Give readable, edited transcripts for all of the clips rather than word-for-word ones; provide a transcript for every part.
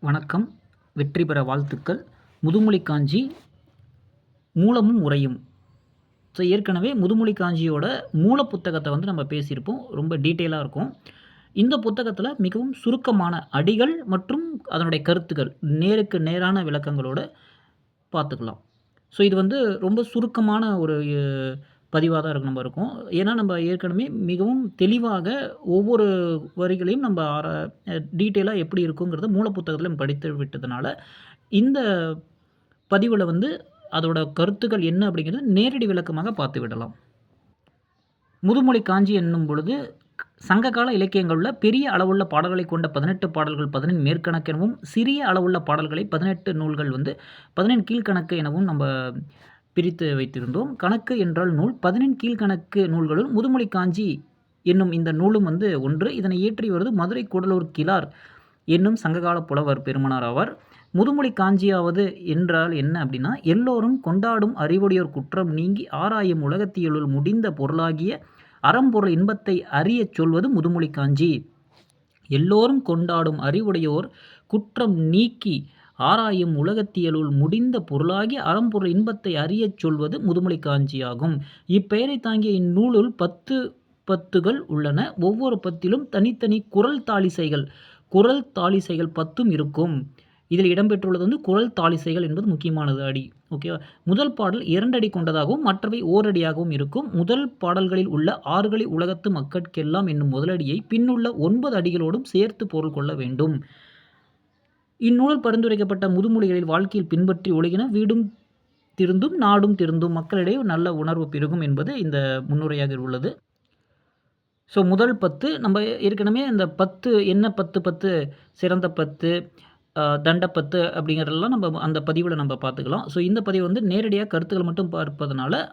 வணக்கம். வெற்றி பெற வாழ்த்துக்கள். முதுமொழி காஞ்சி மூலமும் உரையும். ஏற்கனவே முதுமொழி காஞ்சியோட மூல புத்தகத்த நம்ம பேசியிருப்போம். ரொம்ப டீட்டெயிலா இருக்கும். இந்த புத்தகத்தில மிகவும் சுருக்கமான அடிகள் மற்றும் அதனுடைய கருத்துக்கள், நேருக்கு நேரான விளக்கங்களோட பார்த்துக்கலாம். இது ரொம்ப சுருக்கமான ஒரு பதிவா தான் இருக்கும். ஏன்னா, ஏற்கனவே மிகவும் தெளிவாக ஒவ்வொரு வரிகளையும் டீட்டெயிலா எப்படி இருக்குங்கிறத மூல புத்தகத்தில படித்து விட்டதுனால, இந்த பதிவுல அதோட கருத்துக்கள் என்ன அப்படிங்கிறது நேரடி விளக்கமாக பார்த்து விடலாம். முதுமொழி காஞ்சி என்னும் பொழுது, சங்ககால இலக்கியங்களுள்ள பெரிய அளவுள்ள பாடல்களைக் கொண்ட 18 பாடல்கள் 15 மேற்கணக்கு எனவும், சிறிய அளவுள்ள பாடல்களை 18 நூல்கள் 15 கீழ்க்கணக்கு எனவும் பிரித்து வைத்திருந்தோம். கணக்கு என்றால் நூல். 15 கீழ்க்கணக்கு நூல்களுள் முதுமொழி காஞ்சி என்னும் இந்த நூலும் ஒன்று. இதனை இயற்றியவர் மதுரை கூடலூர் கிழார் என்னும் சங்ககால புலவர் பெருமனார் ஆவார். முதுமொழி காஞ்சியாவது என்றால் என்ன அப்படின்னா, எல்லோரும் கொண்டாடும் அறிவுடையோர் குற்றம் நீங்கி ஆராயும் உலகத்தியலுள் முடிந்த பொருளாகிய அறம்பொருள் இன்பத்தை அறியச் சொல்வது முதுமொழி காஞ்சி. எல்லோரும் கொண்டாடும் அறிவுடையோர் குற்றம் நீக்கி ஆராயும் உலகத்தியலுள் முடிந்த பொருளாகிய அறம்பொருள் இன்பத்தை அறியச் சொல்வது முதுமொழி காஞ்சியாகும். இப்பெயரை தாங்கிய இந்நூலுள் 10 பத்துகள் உள்ளன. ஒவ்வொரு பத்திலும் தனித்தனி குறள் தாளிசைகள் 10ம் இருக்கும். இதில் இடம்பெற்றுள்ளது குறள் தாளிசைகள் என்பது முக்கியமானது அடி. ஓகேவா? முதல் பாடல் 2 அடி கொண்டதாகவும் மற்றவை ஓரடியாகவும் இருக்கும். முதல் பாடல்களில் உள்ள ஆறுகளி உலகத்து மக்கட்கெல்லாம் என்னும் முதலடியை பின்னுள்ள 9 அடிகளோடும் சேர்த்து பொருள் கொள்ள வேண்டும். இந்நூலில் பரிந்துரைக்கப்பட்ட முதுமொழிகளில் வாழ்க்கையில் பின்பற்றி ஒழுகின வீடும் திருந்தும் நாடும் திருந்தும் மக்களிடையே நல்ல உணர்வு பெருகும் என்பது இந்த முன்னுரையாக உள்ளது. முதல் 10 நம்ம ஏற்கனவே இந்த 10 என்ன 10 சிறந்த 10 தண்டப்பத்து அப்படிங்கிறதெல்லாம் அந்த பதிவில் பார்த்துக்கலாம். இந்த பதிவு நேரடியாக கருத்துக்கள் மட்டும் பார்ப்பதனால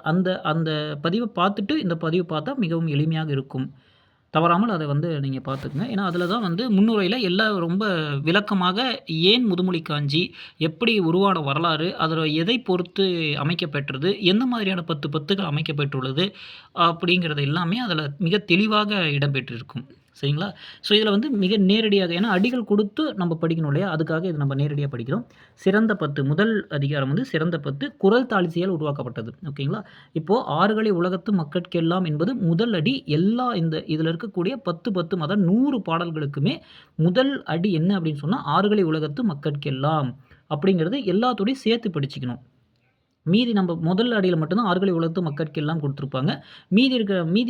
அந்த பதிவை பார்த்துட்டு இந்த பதிவு பார்த்தா மிகவும் எளிமையாக இருக்கும். தவறாமல் அதை நீங்கள் பார்த்துக்குங்க. ஏன்னா அதில் தான் முன்னுரையில் எல்லாம் ரொம்ப விளக்கமாக ஏன் முதுமொழி காஞ்சி, எப்படி உருவான வரலாறு, அதில் எதை பொறுத்து அமைக்கப்பெற்றது, எந்த மாதிரியான 10 பத்துகள் அமைக்கப்பெற்றுள்ளது அப்படிங்கிறது எல்லாமே அதில் மிக தெளிவாக இடம்பெற்றிருக்கும். சரிங்களா? இதில் மிக நேரடியாக, ஏன்னா அடிகள் கொடுத்து நம்ம படிக்கணும் இல்லையா? அதுக்காக இது நம்ம நேரடியாக படிக்கிறோம். சிறந்த 10 முதல் அதிகாரம் சிறந்த 10 குறள் தாளிசையால் உருவாக்கப்பட்டது. ஓகேங்களா? இப்போது ஆறுகளி உலகத்து மக்கட்கெல்லாம் என்பது முதல் அடி. எல்லா இதில் இருக்கக்கூடிய 10 அதாவது 100 பாடல்களுக்குமே முதல் அடி என்ன அப்படின்னு சொன்னால், ஆறுகளி உலகத்து மக்கட்கெல்லாம் அப்படிங்கிறது எல்லாத்தோடையும் சேர்த்து படிச்சுக்கணும். மீதி நம்ம முதல் அடியில் மட்டும்தான் ஆறுகளி உலகத்து மக்கட்கெல்லாம் கொடுத்துருப்பாங்க. மீதி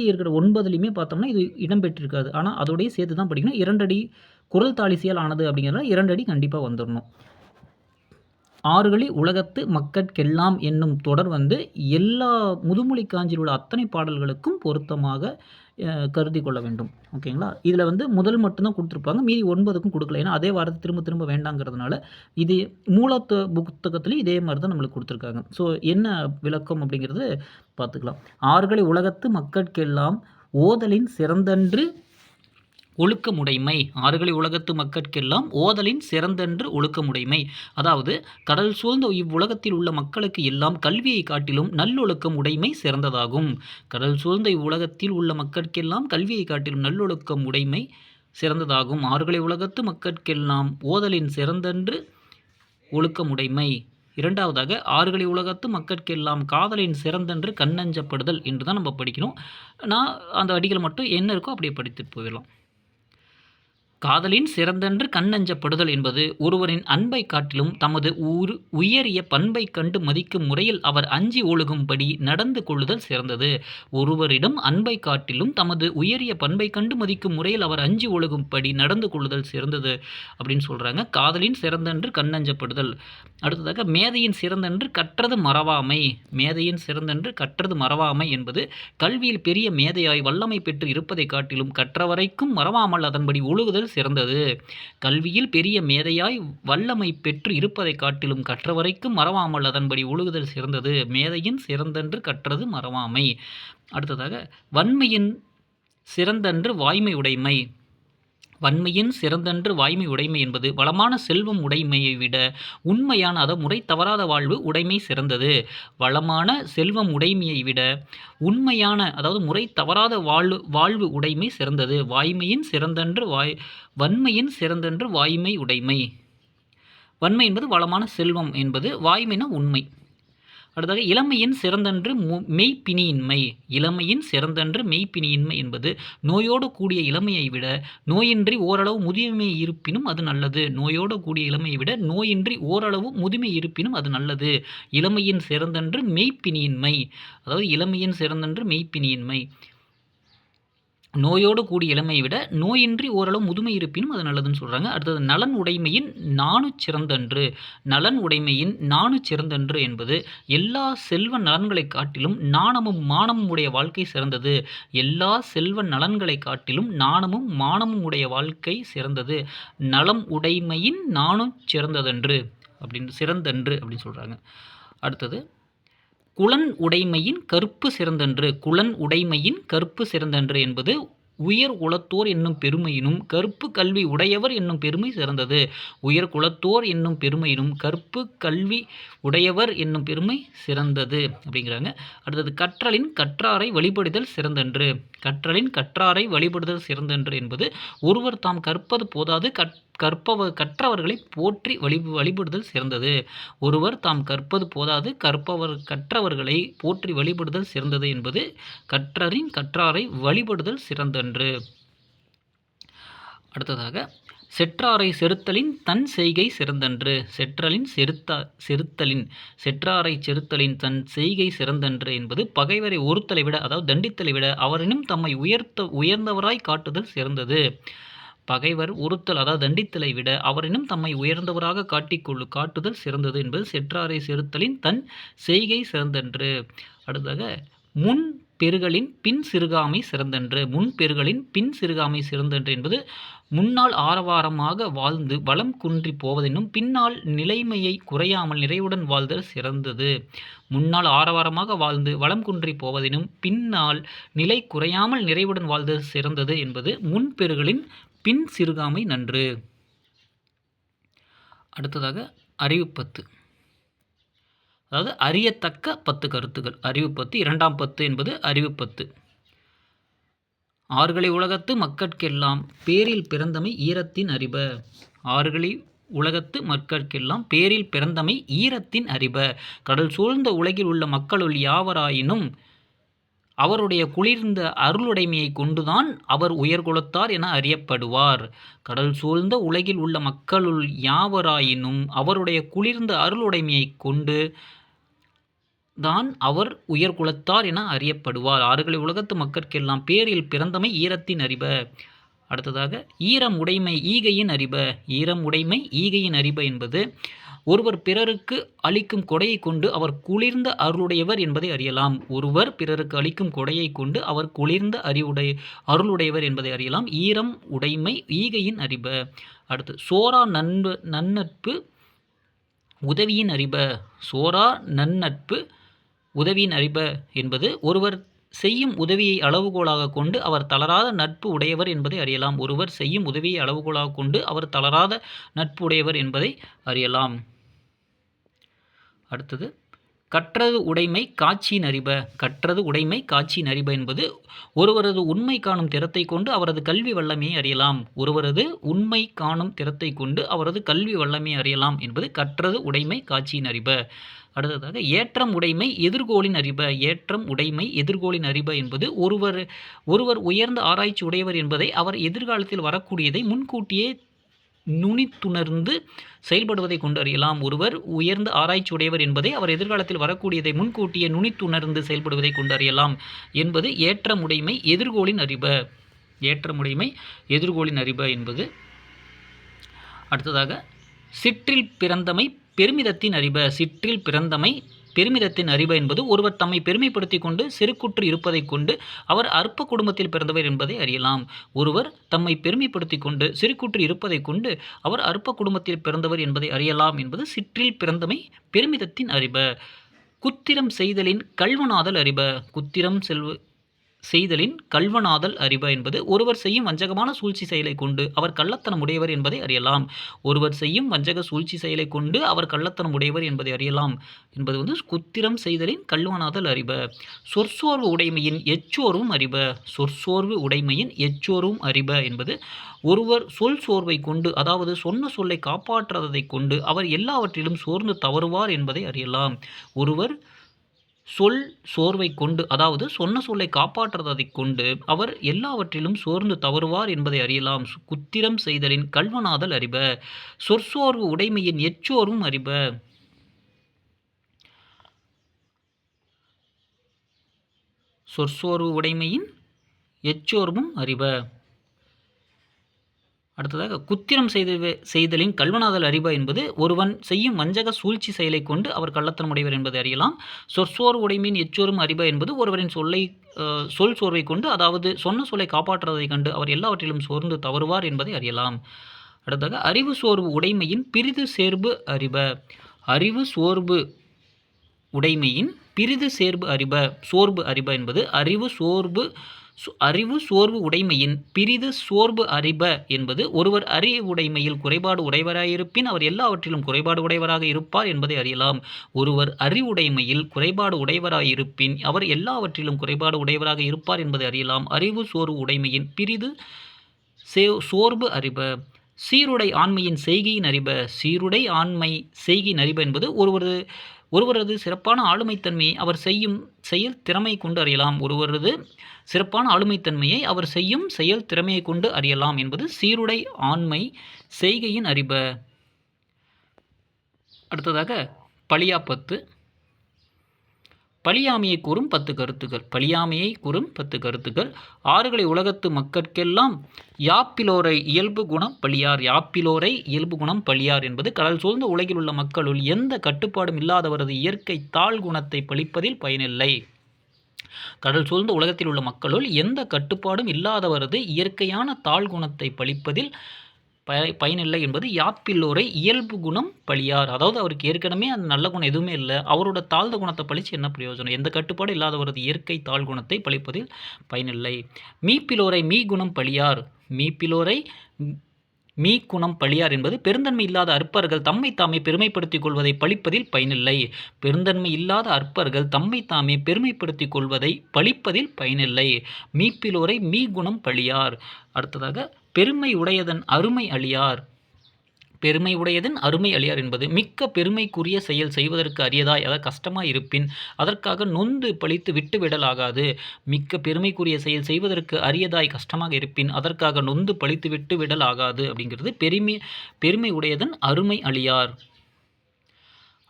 இருக்கிற 9லையுமே பார்த்தோம்னா இது இடம்பெற்றிருக்காது. ஆனால் அதோடய சேர்த்து தான் படிக்கணும். 2 அடி குறள் தாளிசையால் ஆனது அப்படிங்கிறனால 2 அடி கண்டிப்பாக வந்துடணும். ஆறுகளி உலகத்து மக்கட்கெல்லாம் என்னும் தொடர் எல்லா முதுமொழி காஞ்சியில் உள்ள அத்தனை பாடல்களுக்கும் பொருத்தமாக கருதி கொள்ள வேண்டும். ஓகேங்களா? இதில் முதல் மட்டும்தான் கொடுத்துருப்பாங்க. மீதி 9க்கும் கொடுக்கல. ஏன்னா அதே வாரத்தை திரும்ப திரும்ப வேண்டாங்கிறதுனால இது புத்தகத்துலேயும் இதே மாதிரி தான் நம்மளுக்கு கொடுத்துருக்காங்க. என்ன விளக்கம் அப்படிங்கிறது பார்த்துக்கலாம். ஆறுகளி உலகத்து மக்கட்கெல்லாம் ஓதலின் சிறந்தன்று ஒழுக்கமுடைமை. ஆறுகளி உலகத்து மக்கட்கெல்லாம் ஓதலின் சிறந்தன்று ஒழுக்கமுடைமை. அதாவது கடல் சூழ்ந்த இவ்வுலகத்தில் உள்ள மக்களுக்கு எல்லாம் கல்வியை காட்டிலும் நல்லொழுக்கம் உடைமை சிறந்ததாகும். கடல் சூழ்ந்த இவ்வுலகத்தில் உள்ள மக்கட்கெல்லாம் கல்வியை காட்டிலும் நல்லொழுக்கம் உடைமை சிறந்ததாகும். ஆறுகளி உலகத்து மக்கட்கெல்லாம் ஓதலின் சிறந்தன்று ஒழுக்கமுடைமை. இரண்டாவதாக ஆறுகளி உலகத்து மக்கட்கெல்லாம் காதலின் சிறந்தன்று கண்ணஞ்சப்படுதல் என்று தான் நம்ம படிக்கணும். நான் அந்த அடிகள் மட்டும் என்ன இருக்கோ அப்படியே படித்துட்டு போயிடலாம். காதலின் சிறந்தன்று கண்ணஞ்சப்படுதல் என்பது ஒருவரின் அன்பை காட்டிலும் தமது உயரிய பண்பை கண்டு மதிக்கும் முறையில் அவர் அஞ்சி ஒழுகும்படி நடந்து கொள்ளுதல் சிறந்தது. ஒருவரிடம் அன்பை காட்டிலும் தமது உயரிய பண்பை கண்டு மதிக்கும் முறையில் அவர் அஞ்சி ஒழுகும்படி நடந்து கொள்ளுதல் சிறந்தது அப்படின்னு சொல்கிறாங்க. காதலின் சிறந்தன்று கண்ணஞ்சப்படுதல். அடுத்ததாக மேதையின் சிறந்தன்று கற்றது மறவாமை. மேதையின் சிறந்தன்று கற்றது மறவாமை என்பது கல்வியில் பெரிய மேதையாய் வல்லமை பெற்று இருப்பதை காட்டிலும் கற்றவரைக்கும் மறவாமல் அதன்படி ஒழுகுதல் சிறந்தது. கல்வியில் பெரிய மேதையாய் வல்லமை பெற்று இருப்பதை காட்டிலும் கற்றவரைக்கும் மறவாமல் அதன்படி ஒழுகுதல் சிறந்தது. மேதையின் சிறந்தன்று கற்றது மறவாமை. அடுத்ததாக வன்மையின் சிறந்தன்று வாய்மை உடைமை. வன்மையின் சிறந்தன்று வாய்மை உடைமை என்பது வளமான செல்வம் உடைமையை விட உண்மையான முறை தவறாத வாழ்வு உடைமை சிறந்தது. வளமான செல்வம் உடைமையை விட உண்மையான முறை தவறாத வாழ்வு உடைமை சிறந்தது. வன்மையின் சிறந்தன்று வாய்மை உடைமை. வன்மை என்பது வளமான செல்வம் என்பது, வாய்மைனா உண்மை. அடுத்ததாக இளமையின் சிறந்தன்று மெய்ப்பினியின்மை. இளமையின் சிறந்தன்று மெய்ப்பினியின்மை என்பது நோயோடு கூடிய இளமையை விட நோயின்றி ஓரளவு முதுமை இருப்பினும் அது நல்லது. நோயோடு கூடிய இளமையை விட நோயின்றி ஓரளவு முதுமை இருப்பினும் அது நல்லது. இளமையின் சிறந்தன்று மெய்ப்பினியின்மை, அதாவது இளமையின் சிறந்தன்று மெய்ப்பினியின்மை, நோயோடு கூடிய இளமையை விட நோயின்றி ஓரளவு முதுமை இருப்பினும் அது நல்லதுன்னு சொல்கிறாங்க. அடுத்தது நலன் உடைமையின் சிறந்தன்று. நலன் உடைமையின் சிறந்தன்று என்பது எல்லா செல்வ நலன்களை காட்டிலும் நாணமும் மானமும் உடைய வாழ்க்கை சிறந்தது. எல்லா செல்வ நலன்களை காட்டிலும் நாணமும் மானமும் உடைய வாழ்க்கை சிறந்தது. நலம் உடைமையின் சிறந்ததன்று அப்படின்னு சொல்கிறாங்க. அடுத்தது குலன் உடைமையின் கற்பு சிறந்தன்று. குலன் உடைமையின் கற்பு சிறந்தன்று என்பது உயர் குலத்தோர் என்னும் பெருமையினும் கற்பு கல்வி உடையவர் என்னும் பெருமை சிறந்தது. உயர் குலத்தோர் என்னும் பெருமையினும் கற்பு கல்வி உடையவர் என்னும் பெருமை சிறந்தது அப்படிங்கிறாங்க. அடுத்தது கற்றலின் கற்றாரை வழிபடுதல் சிறந்தன்று. கற்றலின் கற்றாரை வழிபடுதல் சிறந்தன்று என்பது ஒருவர் தாம் கற்பது போதாது கற்றவர்களை போற்றி வழிபடுதல் சிறந்தது. ஒருவர் தாம் கற்பது போதாது கற்றவர்களை போற்றி வழிபடுதல் சிறந்தது என்பது கற்றரின் கற்றாரை வழிபடுதல் சிறந்தன்று. அடுத்ததாக செற்றாரை செறுத்தலின் தன் செய்கை சிறந்தன்று. செற்றாரை செறுத்தலின் தன் செய்கை சிறந்தன்று என்பது பகைவரை ஒருத்தலை விட, அதாவது தண்டித்தலை விட அவரினும் தம்மை உயர்ந்தவராய் காட்டுதல் சிறந்தது. பகைவர் ஒருத்தல், அதாவது தண்டித்தலை விட அவரினும் தம்மை உயர்ந்தவராக காட்டுதல் சிறந்தது என்பது செற்றாரை செறுத்தலின் தன் செய்கை சிறந்தன்று. அடுத்ததாக முன் பெருகளின் பின் சிறுகாமை சிறந்தன்று. முன் பெருகளின் பின் சிறுகாமை சிறந்தன்று என்பது முன்னால் ஆரவாரமாக வாழ்ந்து வளம் குன்றி போவதெனும் பின்னால் நிலைமையை குறையாமல் நிறைவுடன் வாழ்தல் சிறந்தது. முன்னால் ஆரவாரமாக வாழ்ந்து வளம் குன்றி போவதெனும் பின்னால் நிலை குறையாமல் நிறைவுடன் வாழ்தல் சிறந்தது என்பது முன்பெருகளின் பின் சிறுகாமை நன்று. அடுத்ததாக அறிவுப்பத்து, அதாவது அறியத்தக்க 10 கருத்துக்கள். அறிவுப்பத்து 2ஆம் பத்து என்பது அறிவுப்பத்து. ஆறுகளை உலகத்து மக்கட்கெல்லாம் பேரில் பிறந்தமை ஈரத்தின் அறிப. ஆறுகளை உலகத்து மக்கட்கெல்லாம் பேரில் பிறந்தமை ஈரத்தின் அறிப. கடல் சூழ்ந்த உலகில் உள்ள மக்களுள் யாவராயினும் அவருடைய குளிர்ந்த அருளுடைமையை கொண்டுதான் அவர் உயர்குலத்தார் என அறியப்படுவார். கடல் சூழ்ந்த உலகில் உள்ள மக்களுள் யாவராயினும் அவருடைய குளிர்ந்த அருளுடைமையை கொண்டு தான் அவர் உயர்குலத்தார் என அறியப்படுவார். ஆறுகளை உலகத்து மக்கட்கெல்லாம் பேரில் பிறந்தமை ஈரத்தின் அறிப. அடுத்ததாக ஈரம் உடைமை ஈகையின் அறிப. ஈரம் உடைமை ஈகையின் அறிப என்பது ஒருவர் பிறருக்கு அளிக்கும் கொடையை கொண்டு அவர் குளிர்ந்த அருளுடையவர் என்பதை அறியலாம். ஒருவர் பிறருக்கு அளிக்கும் கொடையை கொண்டு அவர் குளிர்ந்த அருளுடையவர் என்பதை அறியலாம். ஈரம் உடைமை ஈகையின் அறிப. அடுத்து சோரா நன்னட்பு உதவியின் அறிப. சோரா நன்னட்பு உதவியின் அறிப என்பது ஒருவர் செய்யும் உதவியை அளவுகோலாக கொண்டு அவர் தளராத நட்பு உடையவர் என்பதை அறியலாம். ஒருவர் செய்யும் உதவியை அளவுகோலாக கொண்டு அவர் தளராத நட்பு உடையவர் என்பதை அறியலாம். அடுத்தது கற்றது உடைமை காட்சியின் அறிப. கற்றது உடைமை காட்சியின் அறிப என்பது ஒருவரது உண்மை காணும் திறத்தை கொண்டு அவரது கல்வி வல்லமையை அறியலாம். ஒருவரது உண்மை காணும் திறத்தை கொண்டு அவரது கல்வி வல்லமையை அறியலாம் என்பது கற்றது உடைமை காட்சியின் அறிப. அடுத்ததாக ஏற்றம் உடைமை எதிர்கோளின் அறிப. ஏற்றம் உடைமை எதிர்கோளின் அறிப என்பது ஒருவர் உயர்ந்த ஆராய்ச்சி உடையவர் என்பதை அவர் எதிர்காலத்தில் வரக்கூடியதை முன்கூட்டியே நுனித்துணர்ந்து செயல்படுவதை கொண்டு அறியலாம். ஒருவர் உயர்ந்த ஆராய்ச்சி உடையவர் என்பதை அவர் எதிர்காலத்தில் வரக்கூடியதை முன்கூட்டியே நுனித்துணர்ந்து செயல்படுவதை கொண்டு அறியலாம் என்பது ஏற்றமுடைமை எதிர்கோளின் அறிப. ஏற்றமுடைமை எதிர்கோளின் அறிப என்பது. அடுத்ததாக சிற்றில் பிறந்தமை பெருமிதத்தின் அறிப. சிற்றில் பிறந்தமை பெருமிதத்தின் அறிப என்பது ஒருவர் தம்மை பெருமைப்படுத்தி கொண்டு செருக்குற்று இருப்பதை கொண்டு அவர் அற்ப குடும்பத்தில் பிறந்தவர் என்பதை அறியலாம். ஒருவர் தம்மை பெருமைப்படுத்தி கொண்டு செருக்குற்று இருப்பதை கொண்டு அவர் அற்ப குடும்பத்தில் பிறந்தவர் என்பதை அறியலாம் என்பது சிற்றில் பிறந்தமை பெருமிதத்தின் அறிப. குத்திரம் செய்தலின் கல்வனாதல் அறிப. குத்திரம் செய்தலின் கள்வனாதல் அறிப என்பது ஒருவர் செய்யும் வஞ்சகமான சூழ்ச்சி செயலை கொண்டு அவர் கள்ளத்தனம் உடையவர் என்பதை அறியலாம். ஒருவர் செய்யும் வஞ்சக சூழ்ச்சி செயலை கொண்டு அவர் கள்ளத்தனம் உடையவர் என்பதை அறியலாம் என்பது குத்திரம் செய்தலின் கள்வனாதல் அறிப. சொற்சோர்வு உடைமையின் எச்சோர்வும் அறிப. சொற்சோர்வு உடைமையின் எச்சோர்வும் அறிப என்பது ஒருவர் சொல் சோர்வை கொண்டு, அதாவது சொன்ன சொல்லை காப்பாற்றாததை கொண்டு அவர் எல்லாவற்றிலும் சோர்ந்து தவறுவார் என்பதை அறியலாம். ஒருவர் சொல் சோர்வை கொண்டு, அதாவது சொன்ன சொல்லை காப்பாற்றுவதை கொண்டு அவர் எல்லாவற்றிலும் சோர்ந்து தவறுவார் என்பதை அறியலாம். குத்திரம் செய்தலின் கள்வனாதல் அறிப. சொற்சோர்வு உடைமையின் எச்சோர்வும் அறிப. சொற்சோர்வு உடைமையின் எச்சோர்வும் அறிப. அடுத்ததாக குத்திரம் செய்தலின் கள்வனாதல் அறிப என்பது ஒருவன் செய்யும் வஞ்சக சூழ்ச்சி செயலை கொண்டு அவர் கள்ளத்தனம் உடையவர் என்பதை அறியலாம். சொற்சோர்வு உடைமையின் எச்சோரும் அறிப என்பது ஒருவரின் சொல் சோர்வை கொண்டு, அதாவது சொன்ன சொல்லை காப்பாற்றுவதை கண்டு அவர் எல்லாவற்றிலும் சோர்ந்து தவறுவார் என்பதை அறியலாம். அடுத்ததாக அறிவு சோர்வு உடைமையின் பிரிது சேர்பு அறிப. அறிவு சோர்வு உடைமையின் பிரிது சேர்பு அறிப. சோர்பு அறிப என்பது அறிவு சோர்வு உடைமையின் பிரிது சோர்பு அறிப என்பது ஒருவர் அறிவுடைமையில் குறைபாடு உடையவராயிருப்பின் அவர் எல்லாவற்றிலும் குறைபாடு உடையவராக இருப்பார் என்பதை அறியலாம். ஒருவர் அறிவுடைமையில் குறைபாடு உடையவராயிருப்பின் அவர் எல்லாவற்றிலும் குறைபாடு உடையவராக இருப்பார் என்பதை அறியலாம். அறிவு சோர்வு உடைமையின் பிரிது சோர்பு அறிப. சீருடை ஆண்மையின் செய்கையின் அறிப. சீருடை ஆண்மை செய்கையின் அறிப என்பது ஒருவரது சிறப்பான ஆளுமைத்தன்மையை அவர் செய்யும் செயல் திறமை கொண்டு அறியலாம். ஒருவரது சிறப்பான ஆளுமைத்தன்மையை அவர் செய்யும் செயல் திறமையை கொண்டு அறியலாம் என்பது சீருடை ஆண்மை செய்கையின் அறிப. அடுத்ததாக பழியாப்பத்து. பழியாமையை கூறும் 10 கருத்துக்கள். பழியாமையை கூறும் 10 கருத்துக்கள். ஆறுகளை உலகத்து மக்கட்கெல்லாம் யாப்பிலோரை இயல்பு குணம் பழியார். யாப்பிலோரை இயல்பு குணம் பழியார் என்பது கடல் சூழ்ந்த உலகில் உள்ள மக்களுள் எந்த கட்டுப்பாடும் இல்லாதவரது இயற்கை தாழ் குணத்தை பழிப்பதில் பயனில்லை. கடல் சூழ்ந்த உலகத்தில் உள்ள மக்களுள் எந்த கட்டுப்பாடும் இல்லாதவரது இயற்கையான தாழ் குணத்தை பழிப்பதில் பயனில்லை என்பது யாப்பில்லோரை இயல்பு குணம் பழியார். அதாவது அவருக்கு ஏற்கனவே அந்த நல்ல குணம் எதுவுமே இல்லை, அவரோட தாழ்ந்த குணத்தை பழித்து என்ன பிரயோஜனம்? எந்த கட்டுப்பாடு இல்லாதவரது இயற்கை தாழ் குணத்தை பழிப்பதில் பயனில்லை. மீப்பிலோரை மீ குணம் பழியார். மீப்பிலோரை மீ குணம் பழியார் என்பது பெருந்தன்மை இல்லாத அற்பர்கள் தம்மை தாமே பெருமைப்படுத்திக் கொள்வதை பழிப்பதில் பயனில்லை. பெருந்தன்மை இல்லாத அற்பர்கள் தம்மை தாமே பெருமைப்படுத்திக் கொள்வதை பழிப்பதில் பயனில்லை. மீப்பிலோரை மீ குணம் பழியார். அடுத்ததாக பெருமை உடையதன் அருமை அழியார். பெருமை உடையதன் அருமை அழியார் என்பது மிக்க பெருமைக்குரிய செயல் செய்வதற்கு அரியதாய், அதாவது கஷ்டமாய் இருப்பின் அதற்காக நொந்து பழித்து விட்டுவிடலாகாது. மிக்க பெருமைக்குரிய செயல் செய்வதற்கு அரியதாய் கஷ்டமாக இருப்பின் அதற்காக நொந்து பழித்து விட்டு விடலாகாது அப்படிங்கிறது பெருமை உடையதன் அருமை அழியார்.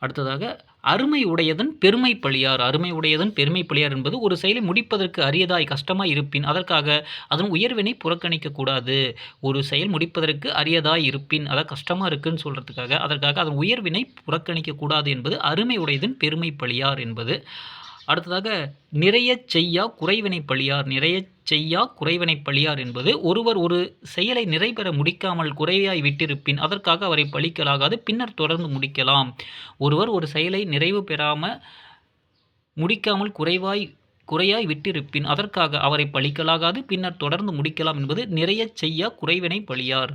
அடுத்ததாக அருமை உடையதன் பெருமை பழியார். அருமை உடையதன் பெருமை பழியார் என்பது ஒரு செயலை முடிப்பதற்கு அரியதாய் கஷ்டமாய் இருப்பின் அதற்காக அதன் உயர்வினை புறக்கணிக்கக்கூடாது. ஒரு செயல் முடிப்பதற்கு அரியதாய் இருப்பின், அதாவது கஷ்டமாக இருக்குன்னு சொல்கிறதுக்காக அதற்காக அதன் உயர்வினை புறக்கணிக்கக்கூடாது என்பது அருமை உடையதன் பெருமை பழியார் என்பது. அடுத்ததாக நிறைய செய்யா குறைவினை பழியார். நிறைய செய்யா குறைவினை பழியார் என்பது ஒருவர் ஒரு செயலை நிறைபெற முடிக்காமல் குறைவாய் விட்டிருப்பின் அதற்காக அவரை பழிக்கலாகாது, பின்னர் தொடர்ந்து முடிக்கலாம். ஒருவர் ஒரு செயலை நிறைவு பெறாமல் முடிக்காமல் குறையாய் விட்டிருப்பின் அதற்காக அவரை பழிக்கலாகாது, பின்னர் தொடர்ந்து முடிக்கலாம் என்பது நிறைய செய்யா குறைவினை பழியார்.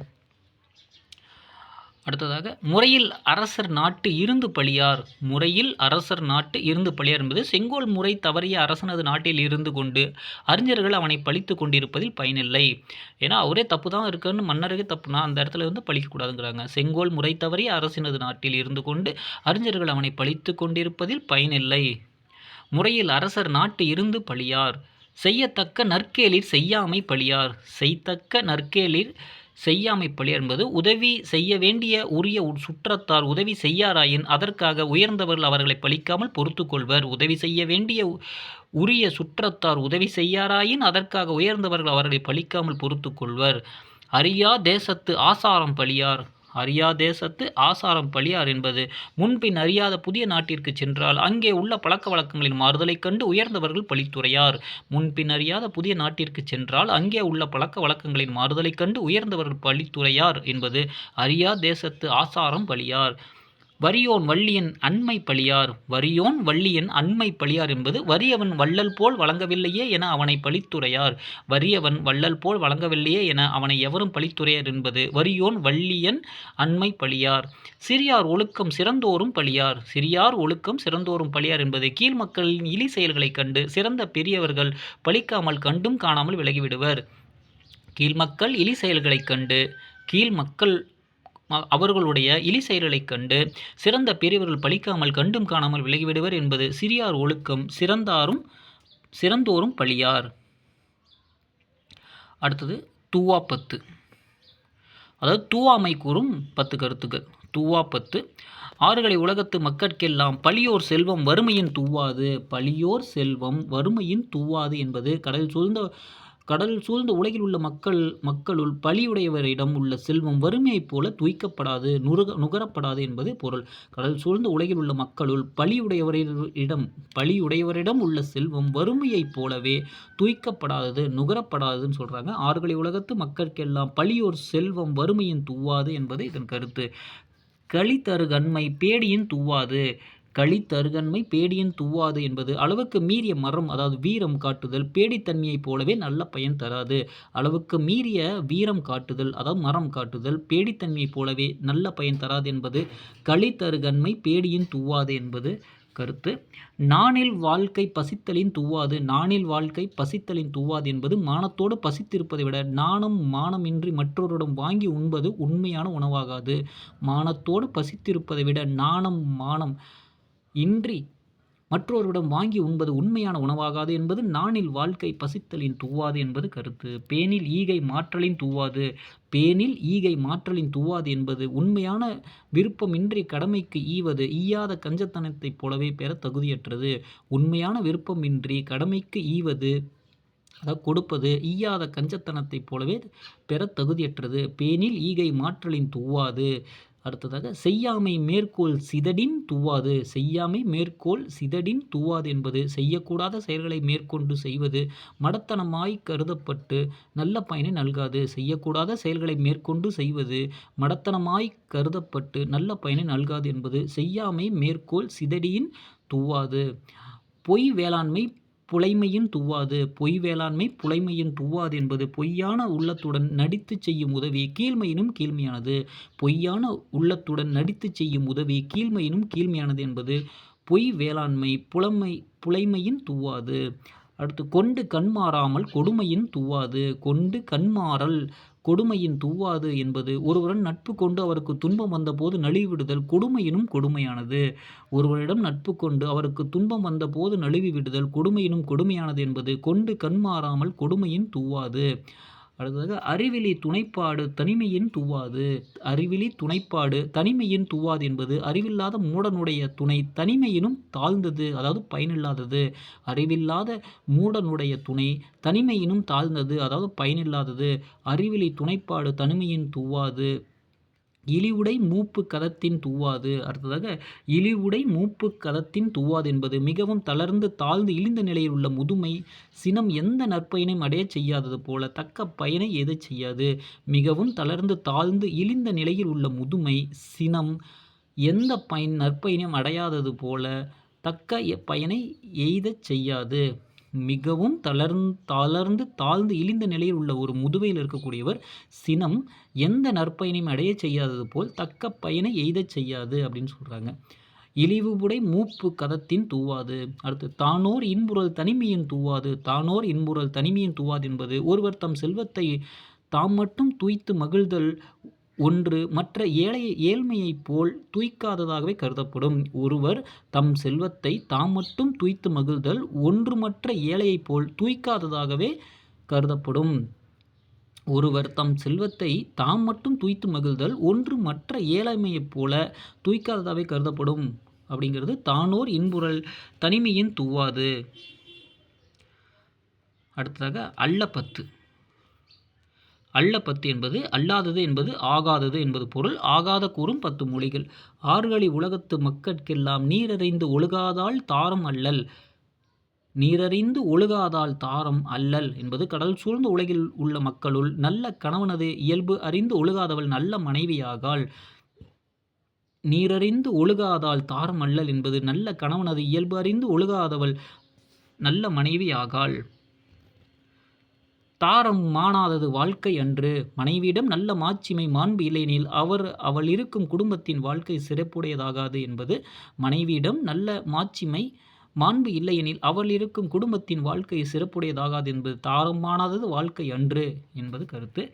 அடுத்ததாக முறையில் அரசர் நாட்டு இருந்து பழியார். முறையில் அரசர் நாட்டு இருந்து பழியார் என்பது செங்கோல் முறை தவறிய அரசனது நாட்டில் இருந்து கொண்டு அறிஞர்கள் அவனை பழித்து கொண்டிருப்பதில் பயனில்லை. ஏன்னா அவரே தப்பு தான் இருக்குன்னு மன்னருக்கு தப்புனா அந்த இடத்துல பழிக்கக்கூடாதுங்கிறாங்க. செங்கோல் முறை தவறிய அரசினது நாட்டில் இருந்து கொண்டு அறிஞர்கள் அவனை பழித்து கொண்டிருப்பதில் பயனில்லை. முறையில் அரசர் நாட்டு இருந்து பழியார். செய்யத்தக்க நற்கேளிர் செய்யாமை பழியார். செய்தக்க நற்கேளிர் செய்யாமை பழியார் என்பது உதவி செய்ய வேண்டிய உரிய சுற்றத்தார் உதவி செய்யாராயின் அதற்காக உயர்ந்தவர்கள் அவர்களை பழிக்காமல் பொறுத்து கொள்வர். உதவி செய்ய வேண்டிய உரிய சுற்றத்தார் உதவி செய்யாராயின் அதற்காக உயர்ந்தவர்கள் அவர்களை பழிக்காமல் பொறுத்து கொள்வர். அறியா தேசத்து ஆசாரம் பழியார். அறியா தேசத்து ஆசாரம் பழியார் என்பது முன்பின் அறியாத புதிய நாட்டிற்கு சென்றால் அங்கே உள்ள பழக்க வழக்கங்களின் மாறுதலைக் கண்டு உயர்ந்தவர்கள் பழித்துரையார். முன்பின் அறியாத புதிய நாட்டிற்கு சென்றால் அங்கே உள்ள பழக்க வழக்கங்களின் மாறுதலைக் கண்டு உயர்ந்தவர்கள் பழித்துரையார் என்பது அறியா தேசத்து ஆசாரம் பழியார். வறியோன் வள்ளியன் அண்மை பழியார். வறியோன் வள்ளியன் அண்மை பழியார் என்பது வறியவன் வள்ளல் போல் வழங்கவில்லையே என அவனை பழித்துரையார். வறியவன் வள்ளல் போல் வழங்கவில்லையே என அவனை எவரும் பழித்துரையார் என்பது வறியோன் வள்ளியன் அண்மை பழியார். சிறியார் ஒழுக்கம் சிறந்தோரும் பழியார். சிறியார் ஒழுக்கம் சிறந்தோரும் பழியார் என்பது கீழ் மக்களின் இழி செயல்களைக் கண்டு சிறந்த பெரியவர்கள் பழிக்காமல் கண்டும் காணாமல் விலகிவிடுவர். கீழ்மக்கள் இழி செயல்களைக் கண்டு கீழ்மக்கள் அவர்களுடைய இழி செயல்களைக் கண்டு சிறந்த பெரியவர்கள் பழிக்காமல் கண்டும் காணாமல் விலகிவிடுவர் என்பது சிறியார் ஒழுக்கம் சிறந்தோரும் பழியார். அடுத்தது தூவா 10, அதாவது தூவாமை கூறும் 10 கருத்துக்கள். தூவா 10. ஆறுகளை உலகத்து மக்கட்கெல்லாம் பழியோர் செல்வம் வறுமையின் தூவாது. பழியோர் செல்வம் வறுமையின் தூவாது என்பது கடல் சூழ்ந்த உலகில் உள்ள மக்களுள் பழியுடையவரிடம் உள்ள செல்வம் வறுமையைப் போல தூய்க்கப்படாது, நுகரப்படாது என்பது பொருள். கடல் சூழ்ந்த உலகில் உள்ள மக்களுள் பழியுடையவரிடம் உள்ள செல்வம் வறுமையைப் போலவே தூய்க்கப்படாதது, நுகரப்படாதுன்னு சொல்கிறாங்க. ஆறுகளை உலகத்து மக்களுக்கெல்லாம் பழியோர் செல்வம் வறுமையின் தூவாது என்பது இதன் கருத்து. களித்தருகண்மை பேடியின் தூவாது. களித்தருகண்மை பேடியின் தூவாது என்பது அளவுக்கு மீறிய மரம், அதாவது வீரம் காட்டுதல் பேடித்தன்மையைப் போலவே நல்ல பயன் தராது. அளவுக்கு மீறிய வீரம் காட்டுதல், அதாவது மரம் காட்டுதல் பேடித்தன்மையைப் போலவே நல்ல பயன் தராது என்பது களித்தருகண்மை பேடியின் தூவாது என்பது கருத்து. நாணில் வாழ்க்கை பசித்தலின் தூவாது. நாணில் வாழ்க்கை பசித்தலின் தூவாது என்பது மானத்தோடு பசித்திருப்பதை விட நாணம் மானமின்றி மற்றொருடம் வாங்கி உண்பது உண்மையான உணவாகாது. மானத்தோடு பசித்திருப்பதை விட நாணம் மானம் இன்றி மற்றொருவிடம் வாங்கி உண்பது உண்மையான உணவாகாது என்பது நாணில் வாழ்க்கை பசித்தலின் தூவாது என்பது கருத்து. பேணில் ஈகை மாற்றலின் தூவாது. பேணில் ஈகை மாற்றலின் தூவாது என்பது உண்மையான விருப்பமின்றி கடமைக்கு ஈவது ஈயாத கஞ்சத்தனத்தைப் போலவே பெற தகுதியற்றது. உண்மையான விருப்பமின்றி கடமைக்கு ஈவது, அதாவது கொடுப்பது, ஈயாத கஞ்சத்தனத்தைப் போலவே பெற தகுதியற்றது. பேணில் ஈகை மாற்றலின் தூவாது. அடுத்ததாக செய்யாமை மேற்கோள் சிதடின் தூவாது. செய்யாமை மேற்கோள் சிதடின் தூவாது என்பது செய்யக்கூடாத செயல்களை மேற்கொண்டு செய்வது மடத்தனமாய் கருதப்பட்டு நல்ல பயனை நல்காது. செய்யக்கூடாத செயல்களை மேற்கொண்டு செய்வது மடத்தனமாய் கருதப்பட்டு நல்ல பயனை நல்காது என்பது செய்யாமை மேற்கோள் சிதடியின் தூவாது. பொய் வேளாண்மை புலைமையின் தூவாது. பொய் வேளாண்மை புலைமையின் தூவாது என்பது பொய்யான உள்ளத்துடன் நடித்து செய்யும் உதவி கீழ்மையினும் கீழ்மையானது. பொய்யான உள்ளத்துடன் நடித்து செய்யும் உதவி கீழ்மையினும் கீழ்மையானது என்பது பொய் வேளாண்மை புலைமையின் தூவாது. அடுத்து கொண்டு கண்மாறாமல் கொடுமையின் தூவாது. கொண்டு கண்மாறல் கொடுமையின் தூவாது என்பது ஒருவருடன் நட்பு கொண்டு அவருக்கு துன்பம் வந்தபோது நழுவிவிடுதல் கொடுமையினும் கொடுமையானது. ஒருவரிடம் நட்பு கொண்டு அவருக்கு துன்பம் வந்தபோது நழுவி விடுதல் கொடுமையினும் கொடுமையானது என்பது கொண்டு கண்மாறாமல் கொடுமையின் தூவாது. அடுத்ததாக அறிவிலி துணைப்பாடு தனிமையின் தூவாது. அறிவிலி துணைப்பாடு தனிமையின் தூவாது என்பது அறிவில்லாத மூடனுடைய துணை தனிமையினும் தாழ்ந்தது, அதாவது பயனில்லாதது. அறிவில்லாத மூடனுடைய துணை தனிமையினும் தாழ்ந்தது, அதாவது பயனில்லாதது. அறிவிலி துணைப்பாடு தனிமையின் தூவாது. இழிவுடை மூப்பு கதத்தின் தூவாது. அடுத்ததாக இழிவுடை மூப்பு கதத்தின் தூவாது என்பது மிகவும் தளர்ந்து தாழ்ந்து இழிந்த நிலையில் உள்ள முதுமை சினம் எந்த நற்பயனையும் அடையச் செய்யாதது போல தக்க பயனை எய்தச் செய்யாது. மிகவும் தளர்ந்து தாழ்ந்து இழிந்த நிலையில் உள்ள முதுமை சினம் எந்த நற்பயனையும் அடையாதது போல தக்க பயனை எய்தச் செய்யாது. மிகவும் தளர்ந்து தாழ்ந்து இழிந்த நிலையில் உள்ள ஒரு முதுமையில் இருக்கக்கூடியவர் சினம் எந்த நற்பயனையும் அடையச் செய்யாதது போல் தக்க பயனை எய்தச் செய்யாது அப்படின்னு சொல்கிறாங்க. இழிவுபுடை மூப்பு கதத்தின் தூவாது. அடுத்து தானோர் இன்புறல் தனிமையின் தூவாது. தானோர் இன்புறல் தனிமையின் தூவாது என்பது ஒருவர் தம் செல்வத்தை தாம் மட்டும் துய்த்து மகிழ்தல் ஒன்று மற்ற ஏழ்மையைப் போல் தூய்க்காததாகவே கருதப்படும். ஒருவர் தம் செல்வத்தை தாம் மட்டும் துய்த்து மகிழ்தல் ஒன்று மற்ற ஏழையைப் போல் தூய்க்காததாகவே கருதப்படும். ஒருவர் தம் செல்வத்தை தாம் மட்டும் துய்த்து மகிழ்தல் ஒன்று மற்ற ஏழ்மையைப் போல தூய்க்காததாகவே கருதப்படும் அப்படிங்கிறது தானோர் இன்புறல் தனிமையின் தூவாது. அடுத்ததாக அல்ல 10. அல்ல 10 என்பது அல்லாதது என்பது ஆகாதது என்பது பொருள். ஆகாத கூறும் 10 மொழிகள். ஆறுகளி உலகத்து மக்கட்கெல்லாம் நீரறிந்து ஒழுகாதால் தாரம் அல்லல். நீரறிந்து ஒழுகாதால் தாரம் அல்லல் என்பது கடல் சூழ்ந்த உலகில் உள்ள மக்களுள் நல்ல கணவனது இயல்பு அறிந்து ஒழுகாதவள் நல்ல மனைவியாகாள். நீரறிந்து ஒழுகாதால் தாரம் அல்லல் என்பது நல்ல கணவனது இயல்பு அறிந்து ஒழுகாதவள் நல்ல மனைவி ஆகாள். தாரம் மாணாதது வாழ்க்கை அன்று. மனைவியிடம் நல்ல மாட்சிமை மாண்பு இல்லையெனில் அவள் இருக்கும் குடும்பத்தின் வாழ்க்கை சிறப்புடையதாகாது என்பது. மனைவியிடம் நல்ல மாட்சிமை மாண்பு இல்லையெனில் அவள் இருக்கும் குடும்பத்தின் வாழ்க்கை சிறப்புடையதாகாது என்பது தாரம் மாணாதது வாழ்க்கை அன்று என்பது கருத்து.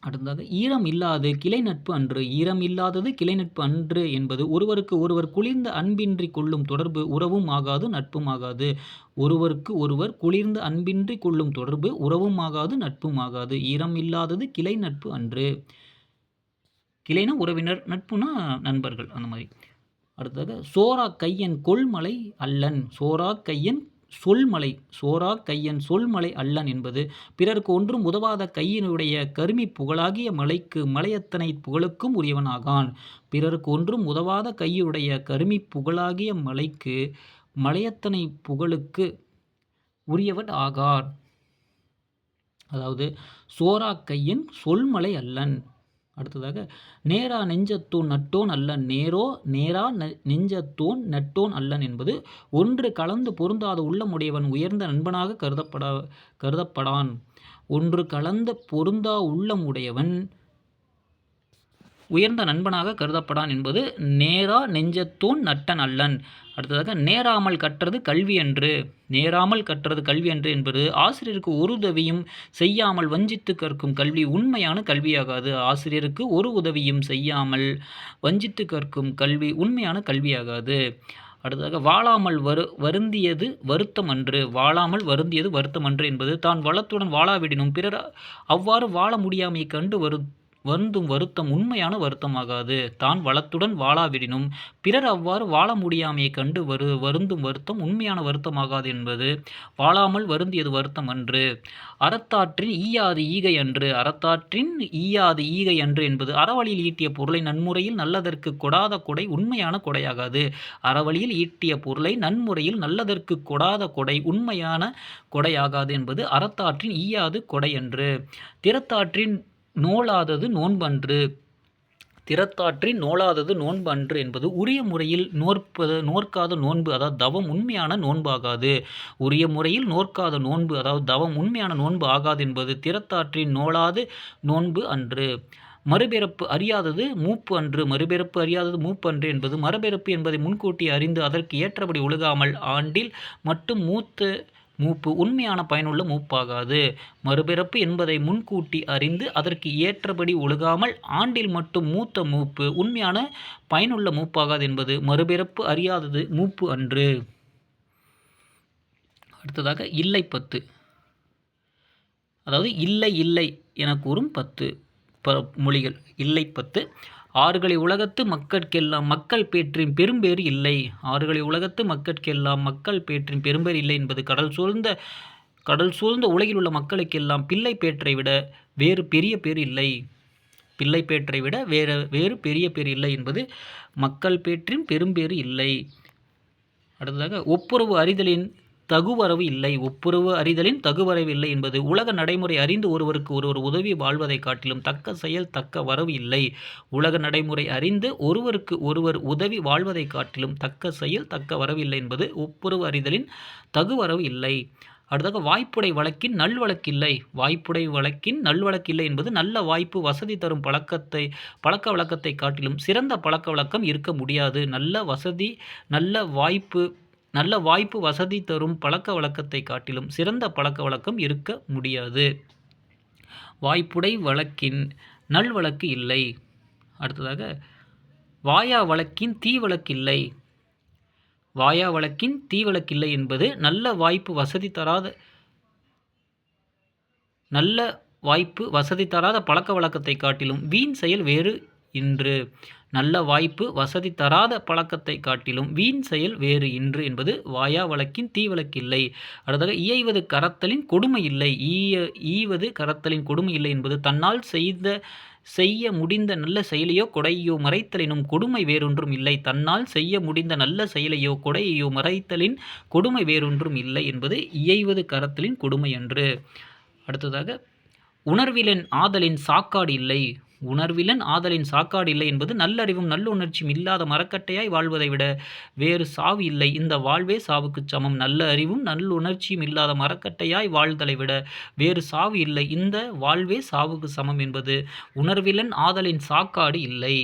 அடுத்ததாக ஈரம் இல்லாது கிளை நட்பு அன்று. ஈரம் இல்லாதது கிளை நட்பு அன்று என்பது ஒருவருக்கு ஒருவர் குளிர்ந்த அன்பின்றி கொள்ளும் தொடர்பு உறவும் ஆகாது நட்பும் ஆகாது. ஒருவருக்கு ஒருவர் குளிர்ந்த அன்பின்றி கொள்ளும் தொடர்பு உறவும் ஆகாது நட்பும் ஆகாது. ஈரம் இல்லாதது கிளை நட்பு அன்று. கிளைனா உறவினர், நட்புனா நண்பர்கள், அந்த மாதிரி. அடுத்ததாக சோரா கையன் கொள்மலை அல்லன். சோரா கையன் சொல்மலை. சோரா கையன் சொல்மலை அல்லன் என்பது பிறருக்கு ஒன்றும் உதவாத கையினுடைய கருமி புகழாகிய மலைக்கு மலையத்தனை புகழுக்கும் உரியவன் ஆகான். பிறருக்கு ஒன்றும் உதவாத கையுடைய கருமி புகழாகிய மலைக்கு மலையத்தனை புகழுக்கு உரியவன் ஆகார். அதாவது சோரா கையன் சொல்மலை அல்லன். அடுத்ததாக நேரா நெஞ்சத்தோன் நட்டோன் அல்லன். நேரா நெஞ்சத்தோன் நட்டோன் அல்லன் என்பது ஒன்று கலந்து பொருந்தாத உள்ளமுடையவன் உயர்ந்த நண்பனாக கருதப்படான். ஒன்று கலந்து பொருந்தா உள்ளமுடையவன் உயர்ந்த நண்பனாக கருதப்படான் என்பது நேரா நெஞ்சத்தோன் நட்டன் அல்லன். அடுத்ததாக நேராமல் கற்றது கல்வி அன்று. நேராமல் கற்றது கல்வி அன்று என்பது ஆசிரியருக்கு ஒரு உதவியும் செய்யாமல் வஞ்சித்து கற்கும் கல்வி உண்மையான கல்வியாகாது. ஆசிரியருக்கு ஒரு உதவியும் செய்யாமல் வஞ்சித்து கற்கும் கல்வி உண்மையான கல்வியாகாது. அடுத்ததாக வாழாமல் வருந்தியது வருத்தம் அன்று. வாழாமல் வருந்தியது வருத்தம் அன்று என்பது தான் வளத்துடன் வாழாவிடினும் பிறர் அவ்வாறு வாழ முடியாமை கண்டு வருந்தும் வருத்தம் உண்மையான வருத்தமாகாது. தான் வளத்துடன் வாழாவிடினும் பிறர் அவ்வாறு வாழ முடியாமையை கண்டு வருந்தும் வருத்தம் உண்மையான வருத்தமாகாது என்பது வாழாமல் வருந்தியது வருத்தம் அன்று. அறத்தாற்றின் ஈயாது ஈகை அன்று. அறத்தாற்றின் ஈயாது ஈகை அன்று என்பது அறவழியில் ஈட்டிய பொருளை நன்முறையில் நல்லதற்கு கொடாத கொடை உண்மையான கொடையாகாது. அறவழியில் ஈட்டிய பொருளை நன்முறையில் நல்லதற்கு கொடாத கொடை உண்மையான கொடையாகாது என்பது அறத்தாற்றின் ஈயாது கொடை அன்று. திறத்தாற்றின் நோலாதது நோன்பன்று. திறத்தாற்றின் நோலாதது நோன்பு அன்று என்பது உரிய முறையில் நோற்காத நோன்பு, அதாவது தவம் உண்மையான நோன்பு ஆகாது. உரிய முறையில் நோற்காத நோன்பு, அதாவது தவம் உண்மையான நோன்பு ஆகாது என்பது திறத்தாற்றின் நோலாது நோன்பு அன்று. மறுபிறப்பு அறியாதது மூப்பு அன்று. மறுபிறப்பு அறியாதது மூப்பு அன்று என்பது மறுபிறப்பு என்பதை முன்கூட்டி அறிந்து அதற்கு ஏற்றபடி ஒழுகாமல் ஆண்டில் மட்டும் மூப்பு உண்மையான பயனுள்ள மூப்பாகாது. மறுபிறப்பு என்பதை முன்கூட்டி அறிந்து அதற்கு ஏற்றபடி ஒழுகாமல் ஆண்டில் மட்டும் மூத்த மூப்பு உண்மையான பயனுள்ள மூப்பாகாது என்பது மறுபிறப்பு அறியாதது மூப்பு அன்று. அடுத்ததாக இல்லை பத்து. அதாவது இல்லை இல்லை என கூறும் 10 மொழிகள். இல்லை 10. ஆறுகளை உலகத்து மக்கட்கெல்லாம் மக்கள் பேற்றின் பெரும்பேறு இல்லை. ஆறுகளை உலகத்து மக்கட்கெல்லாம் மக்கள் பேற்றின் பெரும்பேறு இல்லை என்பது கடல் சூழ்ந்த உலகில் உள்ள மக்களுக்கெல்லாம் பிள்ளை பேற்றை விட வேறு பெரிய பேர் இல்லை. பிள்ளை பேற்றை விட வேறு பெரிய பேர் இல்லை என்பது மக்கள் பேற்றின் பெரும்பேறு இல்லை. அடுத்ததாக ஒப்புரவு அறிதலின் தகுவரவு இல்லை. ஒப்புரவு அறிதலின் தகுவரவு இல்லை என்பது உலக நடைமுறை அறிந்து ஒருவருக்கு ஒருவர் உதவி வாழ்வதை காட்டிலும் தக்க செயல் தக்க வரவு இல்லை. உலக நடைமுறை அறிந்து ஒருவருக்கு ஒருவர் உதவி வாழ்வதை காட்டிலும் தக்க செயல் தக்க வரவு இல்லை என்பது ஒப்புரவு அறிதலின் தகுவரவு இல்லை. அடுத்ததாக வாய்ப்புடை வழக்கின் நல்வழக்கில்லை. வாய்ப்புடை வழக்கின் நல்வழக்கில்லை என்பது நல்ல வாய்ப்பு வசதி தரும் பழக்க வழக்கத்தை காட்டிலும் சிறந்த பழக்க வழக்கம் இருக்க முடியாது. நல்ல வாய்ப்பு வசதி தரும் பழக்க வழக்கத்தை காட்டிலும் சிறந்த பழக்க வழக்கம் இருக்க முடியாது. வாய்ப்புடை வழக்கின் நல்வழக்கு இல்லை. அடுத்ததாக வாயா வழக்கின் தீவழக்கில்லை. வாயா வழக்கின் தீவழக்கில்லை என்பது நல்ல வாய்ப்பு வசதி தராத பழக்க வழக்கத்தை காட்டிலும் வீண் செயல் வேறு இன்று. நல்ல வாய்ப்பு வசதி தராத பழக்கத்தை காட்டிலும் வீண் செயல் வேறு இன்று என்பது வாயா வழக்கின் தீவழக்கில்லை. அடுத்ததாக இயைவது கரத்தலின் கொடுமை இல்லை. ஈவது கரத்தலின் கொடுமை இல்லை என்பது தன்னால் செய்ய முடிந்த நல்ல செயலையோ கொடையோ மறைத்தலினும் கொடுமை வேறொன்றும் இல்லை. தன்னால் செய்ய முடிந்த நல்ல செயலையோ கொடையோ மறைத்தலின் கொடுமை வேறொன்றும் இல்லை என்பது இயைவது கரத்தலின் கொடுமை அன்று. அடுத்ததாக உணர்விலன் ஆதலின் சாக்காடு இல்லை. உணர்விலன் ஆதலின் சாக்காடு இல்லை என்பது நல்லறிவும் நல்லுணர்ச்சியும் இல்லாத மரக்கட்டையாய் வாழ்வதை விட வேறு சாவு இல்லை. இந்த வாழ்வே சாவுக்குச் சமம். நல்ல அறிவும் நல்லுணர்ச்சியும் இல்லாத மரக்கட்டையாய் வாழ்தலை விட வேறு சாவு இல்லை. இந்த வாழ்வே சாவுக்கு சமம் என்பது உணர்விலன் ஆதலின் சாக்காடு இல்லை.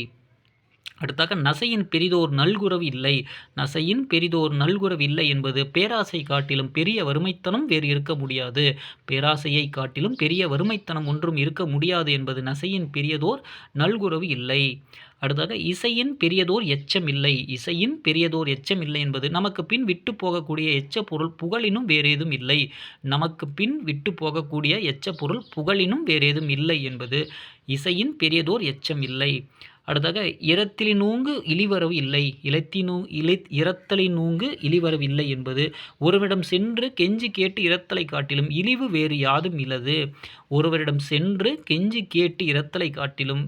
அடுத்தாக நசையின் பெரிதோர் நல்குரவு இல்லை. நசையின் பெரிதோர் நல்குரவு இல்லை என்பது பேராசை காட்டிலும் பெரிய வறுமைத்தனம் வேறு இருக்க முடியாது. பேராசையை காட்டிலும் பெரிய வறுமைத்தனம் ஒன்றும் இருக்க முடியாது என்பது நசையின் பெரியதோர் நல்குரவு இல்லை. அடுத்தாக இசையின் பெரியதோர் எச்சம் இல்லை. இசையின் பெரியதோர் எச்சம் இல்லை என்பது நமக்கு பின் விட்டு போகக்கூடிய எச்ச பொருள் புகழினும் வேறேதும் இல்லை. நமக்கு பின் விட்டு போகக்கூடிய எச்ச பொருள் புகழினும் வேறேதும் இல்லை என்பது இசையின் பெரியதோர் எச்சம் இல்லை. அடுத்தாக இரத்தலினூங்கு இழிவரவு இல்லை. இரத்தலினூங்கு இழிவரவு இல்லை என்பது ஒருவரிடம் சென்று கெஞ்சி கேட்டு இரத்தலை காட்டிலும் இழிவு வேறு யாதும் இல்லது. ஒருவரிடம் சென்று கெஞ்சி கேட்டு இரத்தலை காட்டிலும்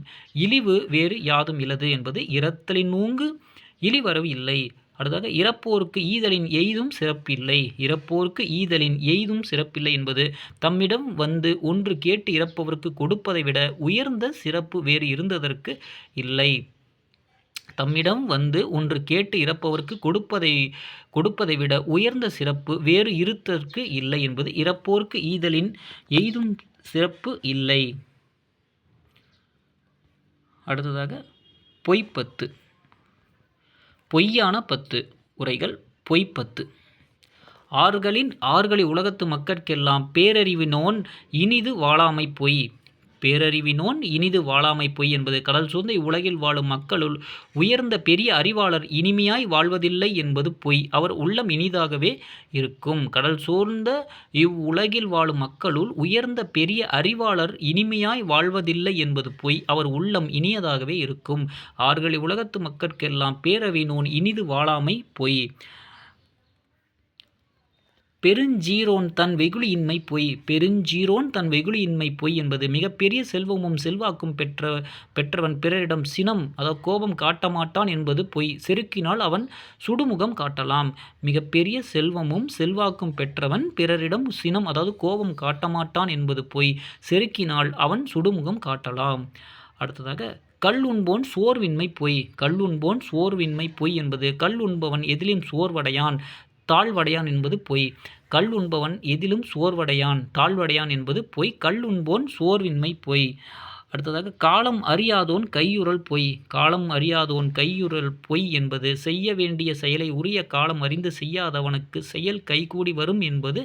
இழிவு வேறு யாதும் இல்லது என்பது இரத்தலினூங்கு இழிவரவு இல்லை. அடுத்தாக இறப்போருக்கு ஈதலின் எய்தும் சிறப்பில்லை. இறப்போருக்கு ஈதலின் எய்தும் சிறப்பில்லை என்பது தம்மிடம் வந்து ஒன்று கேட்டு இறப்பவருக்கு கொடுப்பதை விட உயர்ந்த சிறப்பு வேறு இருந்ததற்கு இல்லை. தம்மிடம் வந்து ஒன்று கேட்டு இறப்பவருக்கு கொடுப்பதை விட உயர்ந்த சிறப்பு வேறு இருத்தற்கு இல்லை என்பது இறப்போருக்கு ஈதலின் எய்தும் சிறப்பு இல்லை. அடுத்ததாக பொய்ப்பத்து. பொய்யான 10 உரைகள். பொய்ப்பத்து. ஆறுகளி உலகத்து மக்கட்கெல்லாம் பேரறிவினோன் இனிது வாழாமை பொய். பேரறிவினோன் இனிது வாழாமை பொய் என்பது கடல் சூழ்ந்த இவ்வுலகில் வாழும் மக்களுள் உயர்ந்த பெரிய அறிவாளர் இனிமையாய் வாழ்வதில்லை என்பது பொய். அவர் உள்ளம் இனிதாகவே இருக்கும். கடல் சூழ்ந்த இவ்வுலகில் வாழும் மக்களுள் உயர்ந்த பெரிய அறிவாளர் இனிமையாய் வாழ்வதில்லை என்பது பொய். அவர் உள்ளம் இனியதாகவே இருக்கும். ஆறுகளி உலகத்து மக்கட்கெல்லாம் பேரறிவினோன் இனிது வாழாமை பொய். பெருஞ்சீரோன் தன் வெகுளியின்மை பொய். பெருஞ்சீரோன் தன் வெகுளியின்மை பொய் என்பது மிகப்பெரிய செல்வமும் செல்வாக்கும் பெற்றவன் பிறரிடம் சினம் அதாவது கோபம் காட்டமாட்டான் என்பது பொய். செருக்கினால் அவன் சுடுமுகம் காட்டலாம். மிகப்பெரிய செல்வமும் செல்வாக்கும் பெற்றவன் பிறரிடம் சினம் அதாவது கோபம் காட்டமாட்டான் என்பது பொய். செருக்கினால் அவன் சுடுமுகம் காட்டலாம். அடுத்ததாக கல் உண்போன் சோர்வின்மை பொய். கல் உண்போன் சோர்வின்மை பொய் என்பது கல் உண்பவன் எதிலும் சோர்வடையான் தாழ்வடையான் என்பது பொய். கல் உண்பவன் எதிலும் சோர்வடையான் தாழ்வடையான் என்பது பொய். கல் உண்போன் சோர்வின்மை பொய். அடுத்ததாக காலம் அறியாதோன் கையுறல் பொய். காலம் அறியாதோன் கையுறல் பொய் என்பது செய்ய வேண்டிய செயலை உரிய காலம் அறிந்து செய்யாதவனுக்கு செயல் கைகூடி வரும் என்பது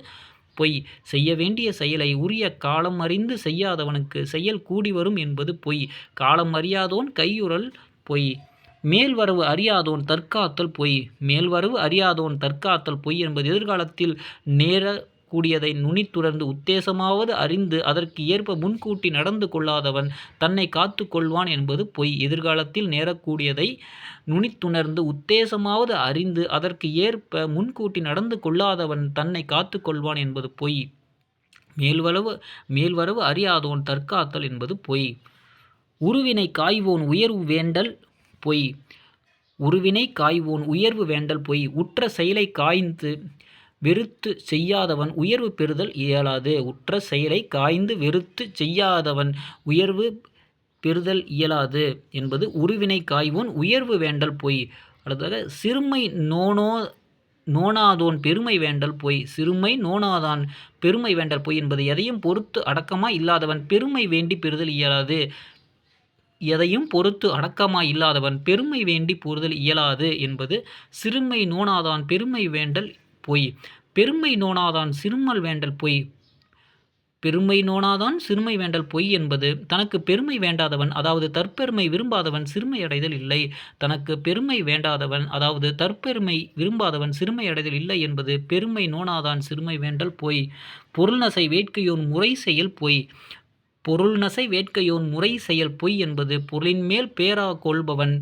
பொய். செய்ய வேண்டிய செயலை உரிய காலம் அறிந்து செய்யாதவனுக்கு செயல் கூடி வரும் என்பது பொய். காலம் அறியாதோன் கையுறல் பொய். மேல்வரவு அறியாதோன் தற்காத்தல் பொய். மேல்வரவு அறியாதோன் தற்காத்தல் பொய் என்பது எதிர்காலத்தில் நேரக்கூடியதை நுனித்துணர்ந்து உத்தேசமாவது அறிந்து அதற்கு ஏற்ப முன்கூட்டி நடந்து கொள்ளாதவன் தன்னை காத்து கொள்வான் என்பது பொய். எதிர்காலத்தில் நேரக்கூடியதை நுனித்துணர்ந்து உத்தேசமாவது அறிந்து அதற்கு ஏற்ப முன்கூட்டி நடந்து கொள்ளாதவன் தன்னை காத்து கொள்வான் என்பது பொய். மேல்வரவு அறியாதோன் தற்காத்தல் என்பது பொய். உருவினை காய்வோன் உயர்வு வேண்டல் பொய். உருவினை காய்வோன் உயர்வு வேண்டல் பொய். உற்ற செயலை காய்ந்து வெறுத்து செய்யாதவன் உயர்வு பெறுதல் இயலாது. உற்ற செயலை காய்ந்து வெறுத்து செய்யாதவன் உயர்வு பெறுதல் இயலாது என்பது உருவினை காய்வோன் உயர்வு வேண்டல் பொய். அடுத்ததாக சிறுமை நோனாதோன் பெருமை வேண்டல் பொய். சிறுமை நோனாதான் பெருமை வேண்டல் பொய் என்பது எதையும் பொறுத்து அடக்கமாய் இல்லாதவன் பெருமை வேண்டி பெறுதல் இயலாது. எதையும் பொறுத்து அடக்கமாய் இல்லாதவன் பெருமை வேண்டி பெறுதல் இயலாது என்பது சிறுமை நோனாதான் பெருமை வேண்டல் பொய். பெருமை நோனாதான் சிறுமல் வேண்டல் பொய். பெருமை நோனாதான் சிறுமை வேண்டல் பொய் என்பது தனக்கு பெருமை வேண்டாதவன் அதாவது தற்பெருமை விரும்பாதவன் சிறுமை அடைதல் இல்லை. தனக்கு பெருமை வேண்டாதவன் அதாவது தற்பெருமை விரும்பாதவன் சிறுமை அடைதல் இல்லை என்பது பெருமை நோனாதான் சிறுமை வேண்டல் பொய். பொருள்நசை வேட்கையோன் முறை செயல் பொய். பொருள்நசை வேட்கையோன் முறை செயல் பொய் என்பது பொருளின் மேல் பேரா கொள்பவன்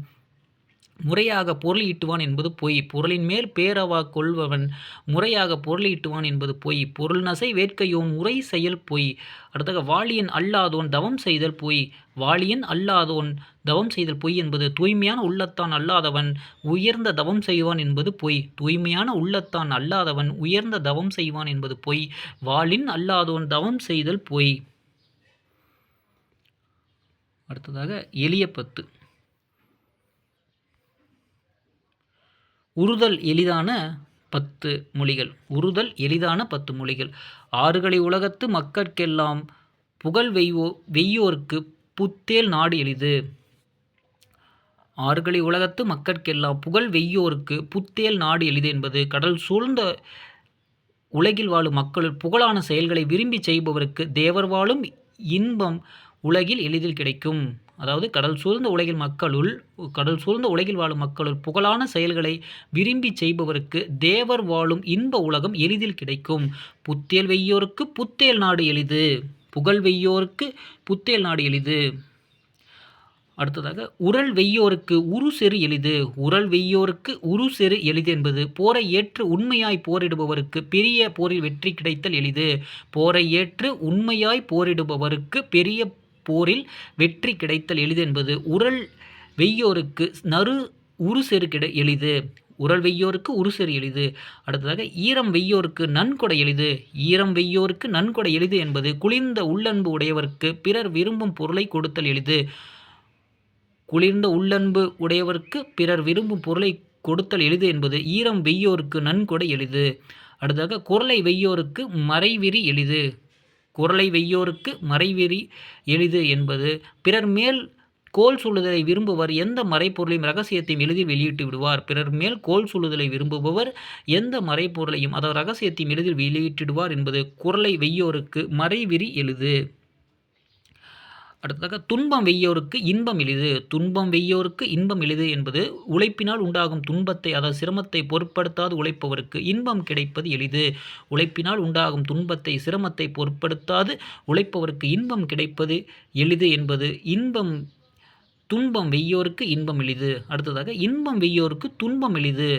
முறையாக பொருள் ஈட்டுவான் என்பது பொய். பொருளின் மேல் பேரவா கொள்பவன் முறையாக பொருள் ஈட்டுவான் என்பது பொய். பொருள் நசை வேட்கையோன் முறை செயல் பொய். அடுத்ததாக வாளியன் அல்லாதோன் தவம் செய்தல் பொய். வாளியன் அல்லாதோன் தவம் செய்தல் பொய் என்பது தூய்மையான உள்ளத்தான் அல்லாதவன் உயர்ந்த தவம் செய்வான் என்பது பொய். தூய்மையான உள்ளத்தான் அல்லாதவன் உயர்ந்த தவம் செய்வான் என்பது பொய். வாளின் அல்லாதோன் தவம் செய்தல் பொய். அடுத்ததாக எளிய 10. உறுதல் எளிதான 10 மொழிகள். உறுதல் எளிதான 10 மொழிகள். ஆறுகளை உலகத்து மக்கட்கெல்லாம் புகழ் வெய்யோர்க்கு புத்தேல் நாடு எளிது. ஆறுகளை உலகத்து மக்கட்கெல்லாம் புகழ் வெய்யோர்க்கு புத்தேல் நாடு எளிது என்பது கடல் சூழ்ந்த உலகில் வாழும் மக்களுள் புகழான செயல்களை விரும்பி செய்பவருக்கு தேவர் வாழும் இன்பம் உலகில் எளிதில் கிடைக்கும். அதாவது கடல் சூழ்ந்த உலகில் வாழும் மக்களுள் புகழான செயல்களை விரும்பி செய்பவருக்கு தேவர் வாழும் இன்ப உலகம் எளிதில் கிடைக்கும். புத்தேல் வெய்யோருக்கு புத்தேல் நாடு எளிது. புகழ் வெய்யோருக்கு புத்தேல் நாடு எளிது. அடுத்ததாக உரல் வெய்யோருக்கு உரு செரு எளிது. உரல் வெய்யோருக்கு உரு செரு எளிது என்பது போரை ஏற்று உண்மையாய் போரிடுபவருக்கு பெரிய போரில் வெற்றி கிடைத்தல் எளிது. போரை ஏற்று உண்மையாய் போரிடுபவருக்கு பெரிய போரில் வெற்றி கிடைத்தல் எளிது என்பது உரல் வெய்யோருக்கு உரு செரு எளிது. உரல் வெய்யோருக்கு உருசெரு எளிது. அடுத்ததாக ஈரம் வெய்யோருக்கு நன்கொடை எளிது. ஈரம் வெய்யோருக்கு நன்கொடை எளிது என்பது குளிர்ந்த உள்ளன்பு உடையவருக்கு பிறர் விரும்பும் பொருளை கொடுத்தல் எளிது. குளிர்ந்த உள்ளன்பு உடையவருக்கு பிறர் விரும்பும் பொருளை கொடுத்தல் எளிது என்பது ஈரம் வெய்யோருக்கு நன்கொடை எளிது. அடுத்ததாக குரலை வெய்யோருக்கு மறைவிரி எளிது. குரலை வெய்யோருக்கு மறைவிரி எளிது என்பது பிறர் மேல் கோல் சொல்லுதலை விரும்புவர் எந்த மறைப்பொருளையும் ரகசியத்தையும் எளிதில் வெளியிட்டு விடுவார். பிறர் மேல் கோல் சொல்லுதலை விரும்புபவர் எந்த மறைப்பொருளையும் அதாவது ரகசியத்தையும் எளிதில் வெளியிட்டிடுவார் என்பது குரலை வெய்யோருக்கு மறைவிரி எளிது. அடுத்ததாக துன்பம் வெய்யோருக்கு இன்பம் எளிது. துன்பம் வெய்யோருக்கு இன்பம் எளிது என்பது உழைப்பினால் உண்டாகும் துன்பத்தை அதாவது சிரமத்தை பொருட்படுத்தாது உழைப்பவருக்கு இன்பம் கிடைப்பது எளிது. உழைப்பினால் உண்டாகும் துன்பத்தை சிரமத்தை பொருட்படுத்தாது உழைப்பவருக்கு இன்பம் கிடைப்பது எளிது என்பது துன்பம் வெய்யோருக்கு இன்பம் எளிது. அடுத்ததாக இன்பம் வெய்யோருக்கு துன்பம் எளிது.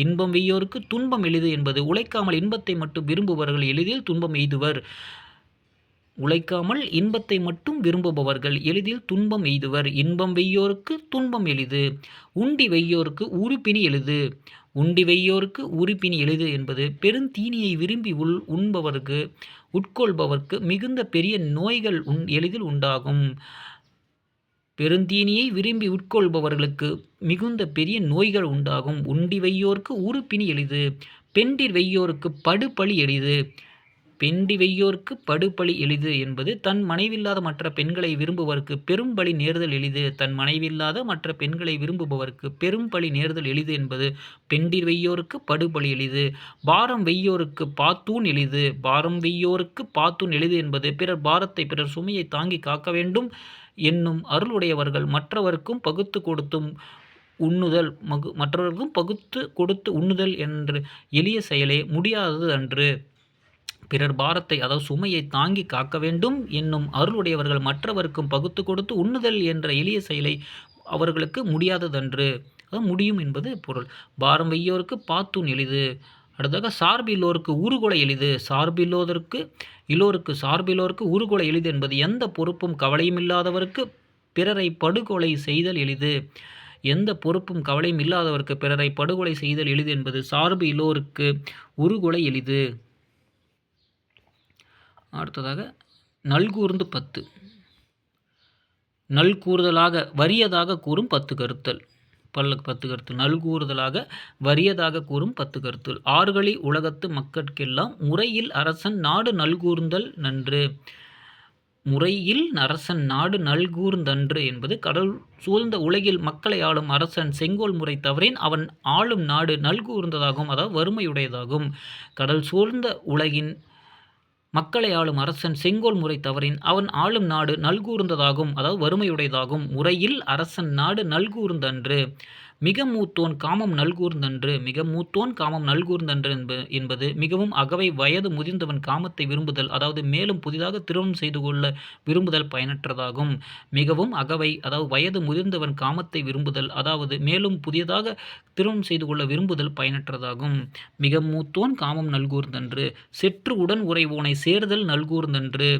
இன்பம் வெய்யோருக்கு துன்பம் எளிது என்பது உழைக்காமல் இன்பத்தை மட்டும் விரும்புபவர்கள் எளிதில் துன்பம் எய்துவர். உழைக்காமல் இன்பத்தை மட்டும் விரும்புபவர்கள் எளிதில் துன்பம் எய்துவர். இன்பம் வெய்யோருக்கு துன்பம் எளிது. உண்டி வெய்யோருக்கு உறுப்பினி எளிது. உண்டி வெய்யோருக்கு உறுப்பினி எளிது என்பது பெருந்தீனியை விரும்பி உட்கொள்பவர்க்கு மிகுந்த பெரிய நோய்கள் எளிதில் உண்டாகும். பெருந்தீனியை விரும்பி உட்கொள்பவர்களுக்கு மிகுந்த பெரிய நோய்கள் உண்டாகும். உண்டி வெய்யோருக்கு உறுப்பினி எளிது. பெண்டிர் வெய்யோருக்கு படுபழி எளிது. பெண்டி வெய்யோருக்கு படுபழி எளிது என்பது தன் மனைவில்லாத மற்ற பெண்களை விரும்புபவருக்கு பெரும்பழி நேர்தல் எளிது. தன் மனைவில்லாத மற்ற பெண்களை விரும்புபவருக்கு பெரும்பழி நேர்தல் எளிது என்பது பெண்டிர் வெய்யோருக்கு படுபழி எளிது. பாரம் வெய்யோருக்கு பாத்தூன் எளிது. பாரம் வெய்யோருக்கு பாத்தூன் எளிது என்பது பிறர் பாரத்தை பிறர் சுமையை தாங்கி காக்க வேண்டும் என்னும் அருளுடையவர்கள் மற்றவர்க்கும் பகுத்து கொடுத்து உண்ணுதல் என்ற எளிய செயலே முடியாதது அன்று. பிறர் பாரத்தை அதாவது சுமையை தாங்கி காக்க வேண்டும் என்னும் அருளுடையவர்கள் மற்றவர்க்கும் பகுத்து கொடுத்து உண்ணுதல் என்ற எளிய செயலை அவர்களுக்கு முடியாததன்று. அதாவது முடியும் என்பது பொருள். பாரம் வெய்யோருக்கு பாத்தூன் எளிது. அடுத்ததாக சார்பில்லோருக்கு உருகொலை எளிது. சார்பில்லோருக்கு உருகொலை எளிது என்பது எந்த பொறுப்பும் கவலையும் இல்லாதவருக்கு பிறரை படுகொலை செய்தல் எளிது. எந்த பொறுப்பும் கவலையும் இல்லாதவருக்கு பிறரை படுகொலை செய்தல் எளிது என்பது சார்பு இல்லோருக்கு உருகொலை எளிது. அடுத்ததாக நல்கூர்ந்து 10. நல்கூறுதலாக வறியதாக கூறும் 10 கருத்தல். 10 கருத்து. நல்கூறுதலாக வறியதாக கூறும் 10 கருத்தல். ஆறுகளி உலகத்து மக்கட்கெல்லாம் முறையில் அரசன் நாடு நல்கூர்ந்தல் நன்று. முறையில் அரசன் நாடு நல்கூர்ந்தன்று என்பது கடல் சூழ்ந்த உலகில் மக்களை ஆளும் அரசன் செங்கோல் முறை தவறின் அவன் ஆளும் நாடு நல்கூர்ந்ததாகும் அதாவது வறுமையுடையதாகும். கடல் சூழ்ந்த உலகின் மக்களை ஆளும் அரசன் செங்கோல் முறை தவறின் அவன் ஆளும் நாடு நல்கூர்ந்ததாகும் அதாவது வறுமையுடையதாகும். முறையில் அரசன் நாடு நல்கூர்ந்தன்று. மிக மூத்தோன் காமம் நல்கூர்ந்தன்று. மிக மூத்தோன் காமம் நல்கூர்ந்தன்று என்பது மிகவும் அகவை வயது முதிர்ந்தவன் காமத்தை விரும்புதல் அதாவது மேலும் புதிதாக திருமணம் செய்து கொள்ள விரும்புதல் பயனற்றதாகும். மிகவும் அகவை அதாவது வயது முதிர்ந்தவன் காமத்தை விரும்புதல் அதாவது மேலும் புதியதாக திருமணம் செய்து கொள்ள விரும்புதல் பயனற்றதாகும். மிக மூத்தோன் காமம் நல்கூர்ந்தன்று. செற்று உடன் உறைவோனை சேர்தல் நல்கூர்ந்தன்று.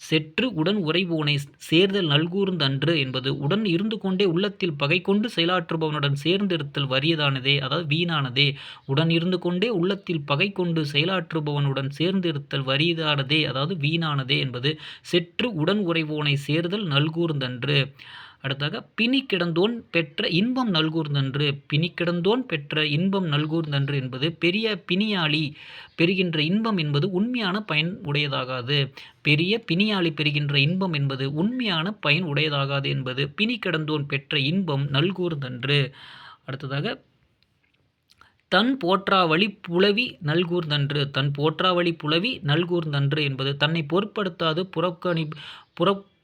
செற்று உடன் உறைவோனை சேர்தல் நல்கூர்ந்தன்று என்பது உடன் இருந்து கொண்டே உள்ளத்தில் பகை கொண்டு செயலாற்றுபவனுடன் சேர்ந்திருத்தல் வறியதானதே, அதாவது வீணானதே. உடன் இருந்து கொண்டே உள்ளத்தில் பகை கொண்டு செயலாற்றுபவனுடன் சேர்ந்திருத்தல் வறியதானதே, அதாவது வீணானதே என்பது செற்று உடன் உறைவோனை சேர்தல் நல்கூர்ந்தன்று. அடுத்தாக பிணி கிடந்தோன் பெற்ற இன்பம் நல்கூர்ந்தன்று. பிணி கிடந்தோன் பெற்ற இன்பம் நல்கூர்ந்தன்று என்பது பெரிய பிணியாளி பெறுகின்ற இன்பம் என்பது உண்மையான பயன் உடையதாகாது. பெரிய பிணியாளி பெறுகின்ற இன்பம் என்பது உண்மையான பயன் உடையதாகாது என்பது பிணி கிடந்தோன் பெற்ற இன்பம் நல்கூர்ந்தன்று. அடுத்ததாக தன் போற்றாவழி புலவி நல்கூர்ந்தன்று. தன் போற்றாவழி புலவி நல்கூர்ந்தன்று என்பது தன்னை பொருட்படுத்தாது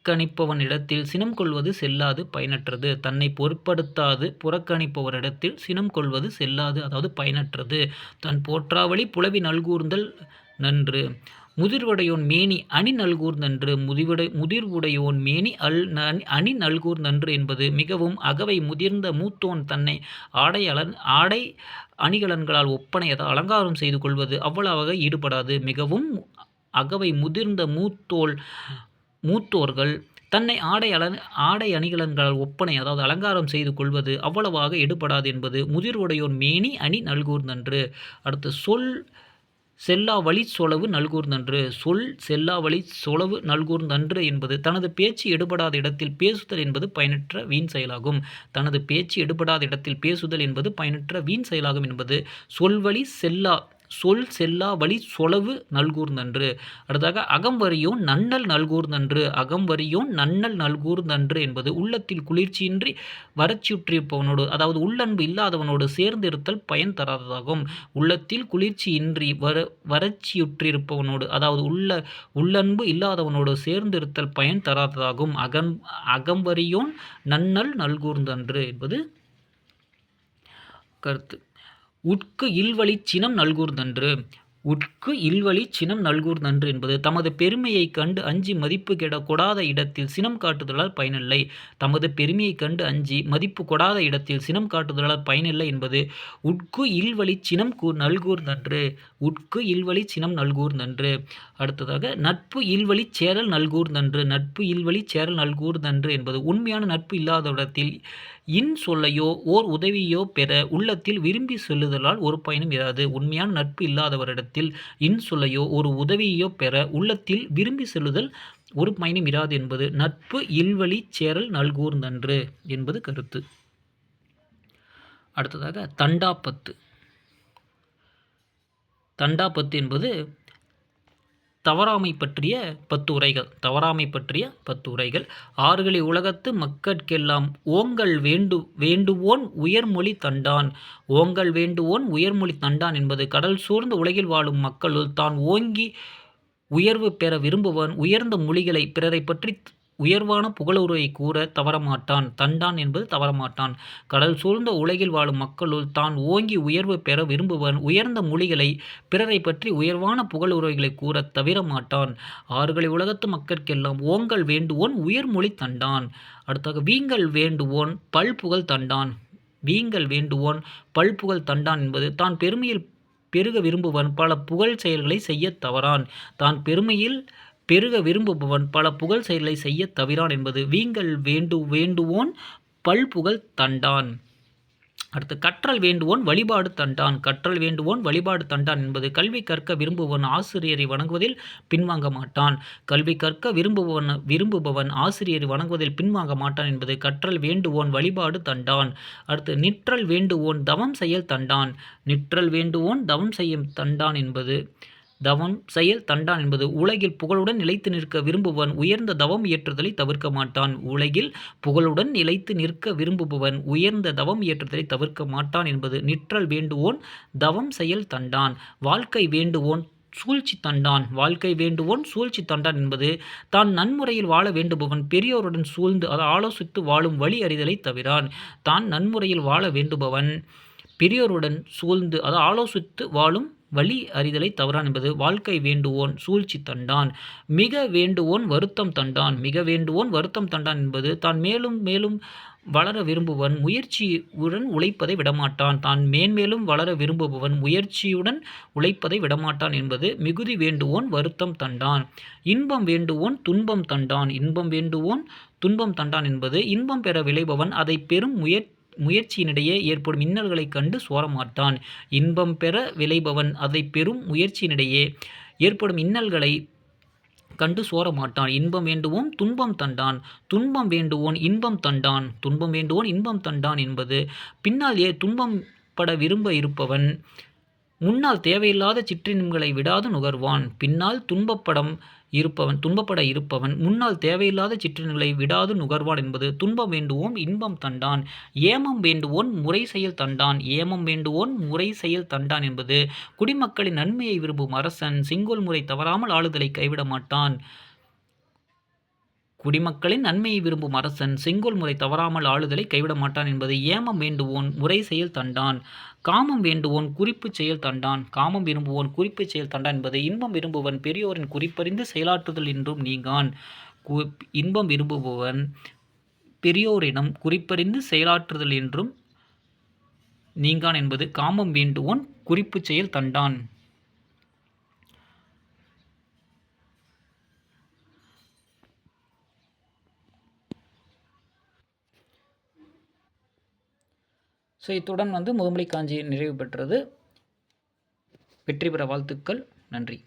புறக்கணிப்பவனிடத்தில் சினம் கொள்வது செல்லாது பயனற்றது. தன்னை பொருட்படுத்தாது புறக்கணிப்பவரிடத்தில் சினம் கொள்வது செல்லாது, அதாவது பயனற்றது. தன் போற்றாவழி புலவி நல்கூர்ந்தல் நன்று. முதிர்வுடையோன் மேனி அணி நல்கூர்ந்தன்று. முதிர்வுடையோன் மேனி அணி நல்கூர்ந்தன்று என்பது மிகவும் அகவை முதிர்ந்த மூத்தோன் தன்னை ஆடை அணிகலன்களால் ஒப்பனை அலங்காரம் செய்து கொள்வது அவ்வளவாக ஈடுபடாது. மிகவும் அகவை முதிர்ந்த மூத்தோர்கள் தன்னை ஆடை அணிகலன்களால் ஒப்பனை, அதாவது அலங்காரம் செய்து கொள்வது அவ்வளவாக ஈடுபடாது என்பது முதிர்வுடையோன் மேனி அணி நல்கூர்ந்தன்று. அடுத்து சொல் செல்லா வழி சொலவு நல்கூர்ந்தன்று. சொல் செல்லா வழி சொலவு நல்கூர்ந்தன்று என்பது தனது பேச்சு எடுபடாத இடத்தில் பேசுதல் என்பது பயனற்ற வீண் செயலாகும். தனது பேச்சு எடுபடாத இடத்தில் பேசுதல் என்பது பயனற்ற வீண் செயலாகும் என்பது சொல் செல்லா வழி சொலவு நல்கூர்ந்தன்று. அடுத்தாக அகம்வரியோன் நன்னல் நல்கூர்ந்தன்று. அகம்வரியோன் நன்னல் நல்கூர்ந்தன்று என்பது உள்ளத்தில் குளிர்ச்சியின்றி வறட்சியுற்றிருப்பவனோடு, அதாவது உள்ளன்பு இல்லாதவனோடு சேர்ந்து இருத்தல் பயன் தராததாகும். உள்ளத்தில் குளிர்ச்சியின்றி வறட்சியுற்றிருப்பவனோடு, அதாவது உள்ளன்பு இல்லாதவனோடு சேர்ந்து இருத்தல் பயன் தராததாகும். அகம்வரியோன் நன்னல் நல்கூர்ந்தன்று என்பது கருத்து. உட்கு இல்வழிச் சினம் நல்கூர்ந்தன்று. உட்கு இல்வழிச் சினம் நல்கூர்ந்தன்று என்பது தமது பெருமையைக் கண்டு அஞ்சி மதிப்பு கொடாத இடத்தில் சினம் காட்டுதலால் பயனில்லை. தமது பெருமையைக் கண்டு அஞ்சி மதிப்பு கொடாத இடத்தில் சினம் காட்டுதலால் பயனில்லை என்பது உட்கு இல்வழிச் சினம் நல்கூர்ந்தன்று. உட்கு இல்வழிச் சினம் நல்கூர்ந்தன்று. அடுத்ததாக நட்பு இல்வழிச் சேரல் நல்கூர்ந்தன்று. நட்பு இல்வழிச் சேரல் நல்கூர்ந்தன்று என்பது உண்மையான நட்பு இல்லாதவிடத்தில் இன் சொல்லையோ ஓர் உதவியோ பெற உள்ளத்தில் விரும்பி செல்லுதலால் ஒரு பயனும் இராது. உண்மையான நட்பு இல்லாதவரிடத்தில் இன் சொல்லையோ ஒரு உதவியோ பெற உள்ளத்தில் விரும்பி செல்லுதல் ஒரு பயனும் இராது என்பது நட்பு இல்வழி சேரல் நல்கூர்ந்தன்று என்பது கருத்து. அடுத்ததாக தண்டாப்பத்து. தண்டாப்பத்து என்பது தவறாமை பற்றிய 10 உரைகள். தவறாமை பற்றிய 10 உரைகள். ஆறுகளி உலகத்து மக்கட்கெல்லாம் ஓங்கல் வேண்டுவோன் உயர்மொழி தண்டான். ஓங்கல் வேண்டுவோன் உயர்மொழி தண்டான் என்பது கடல் சூழ்ந்த உலகில் வாழும் மக்களுள் தான் ஓங்கி உயர்வு பெற விரும்புவன் உயர்ந்த மொழிகளை பிறரை பற்றி உயர்வான புகழுரை கூற தவறமாட்டான். தண்டான் என்பது தவறமாட்டான். கடல் சூழ்ந்த உலகில் வாழும் மக்களுள் தான் ஓங்கி உயர்வு பெற விரும்புவன் உயர்ந்த மொழிகளை பிறரை பற்றி உயர்வான புகழுரைகளை கூற தவிரமாட்டான். ஆறுகளை உலகத்து மக்கட்கெல்லாம் ஓங்கல் வேண்டுவோன் உயர்மொழி தண்டான். அடுத்தாக வீங்கல் வேண்டுவோன் பல்புகழ் தண்டான். வீங்கல் வேண்டுவோன் பல்புகழ் தண்டான் என்பது தான் பெருமையில் பெருக விரும்புவன் பல புகழ் செயல்களை செய்ய தவறான். தான் பெருமையில் பெருக விரும்புபவன் பல புகழ் செயல்களை செய்ய தவிரான் என்பது வீங்கல் வேண்டுவோன் பல்புகழ் தண்டான். அடுத்து கற்றல் வேண்டுவோன் வழிபாடு தண்டான். கற்றல் வேண்டுவோன் வழிபாடு தண்டான் என்பது கல்வி கற்க விரும்புபவன் ஆசிரியரை வணங்குவதில் பின்வாங்க மாட்டான். கல்வி கற்க விரும்புபவன் ஆசிரியரை வணங்குவதில் பின்வாங்க மாட்டான் என்பது கற்றல் வேண்டுவோன் வழிபாடு தண்டான். அடுத்து நிற்றல் வேண்டுவோன் தவம் செயல் தண்டான். நிற்றல் வேண்டுவோன் தவம் செய்யும் தண்டான் என்பது உலகில் புகழுடன் நிலைத்து நிற்க விரும்புபவன் உயர்ந்த தவம் இயற்றுதலை தவிர்க்க மாட்டான். உலகில் புகழுடன் நிலைத்து நிற்க விரும்புபவன் உயர்ந்த தவம் இயற்றுதலை தவிர்க்க மாட்டான் என்பது நிற்றல் வேண்டுவோன் தவம் செயல் தண்டான். வாழ்க்கை வேண்டுவோன் சூழ்ச்சி தண்டான். வாழ்க்கை வேண்டுவோன் சூழ்ச்சி தண்டான் என்பது தான் நன்முறையில் வாழ வேண்டுபவன் பெரியோருடன் சூழ்ந்து ஆலோசித்து வாழும் வழி அறிதலை தவிரான். தான் நன்முறையில் வாழ வேண்டுபவன் பெரியோருடன் சூழ்ந்து ஆலோசித்து வாழும் வழி அறிதலை தவறான் என்பது வாழ்க்கை வேண்டுவோன் சூழ்ச்சி தண்டான். மிக வேண்டுவோன் வருத்தம் தண்டான். மிக வேண்டுவோன் வருத்தம் தண்டான் என்பது தான் மேலும் மேலும் வளர விரும்புபவன் முயற்சியுடன் உழைப்பதை விடமாட்டான். தான் மேன்மேலும் வளர விரும்புபவன் முயற்சியுடன் உழைப்பதை விடமாட்டான் என்பது மிகுதி வேண்டுவோன் வருத்தம் தண்டான். இன்பம் வேண்டுவோன் துன்பம் தண்டான். இன்பம் வேண்டுவோன் துன்பம் தண்டான் என்பது இன்பம் பெற விளைபவன் அதை பெறும் முயற்சியினிடையே ஏற்படும் இன்னல்களைக் கண்டு சோரமாட்டான். இன்பம் பெற விளைபவன் அதை பெறும் முயற்சியினிடையே ஏற்படும் இன்னல்களை கண்டு சோரமாட்டான். இன்பம் வேண்டுவோன் துன்பம் தண்டான். துன்பம் வேண்டுவோன் இன்பம் தண்டான். துன்பம் வேண்டுவோன் இன்பம் தண்டான் என்பது பின்னால் துன்பம் பட விரும்ப இருப்பவன் முன்னால் தேவையில்லாத சிற்றின்பங்களை விடாது நுகர்வான். பின்னால் துன்பப்பட இருப்பவன் முன்னால் தேவையில்லாத சிற்றின்பங்களை விடாது நுகர்வான் என்பது துன்பம் வேண்டுவோன் இன்பம் தண்டான். ஏமம் வேண்டுவோன் முறை செயல் தண்டான். ஏமம் வேண்டுவோன் முறை செயல் தண்டான் என்பது குடிமக்களின் நன்மையை விரும்பும் அரசன் செங்கோல் முறை தவறாமல் ஆளுதலை கைவிட மாட்டான். குடிமக்களின் நன்மையை விரும்பும் அரசன் செங்கோல் முறை தவறாமல் ஆளுதலை கைவிட மாட்டான் என்பது ஏமம் வேண்டுவோன் முறை செயல் தண்டான். காமம் வேண்டுவோன் குறிப்பு செயல் தண்டான். காமம் விரும்புவோன் குறிப்பு செயல் தண்டான் என்பது இன்பம் விரும்புவன் பெரியோரின் குறிப்பறிந்து செயலாற்றுதல் என்றும் நீங்கான். இன்பம் விரும்புபவன் பெரியோரிடம் குறிப்பறிந்து செயலாற்றுதல் என்றும் நீங்கான் என்பது காமம் வேண்டுவோன் குறிப்பு செயல் தண்டான். ஸோ இத்துடன் முதுமொழி காஞ்சி நிறைவு பெற்றது. வெற்றி பெற வாழ்த்துக்கள். நன்றி.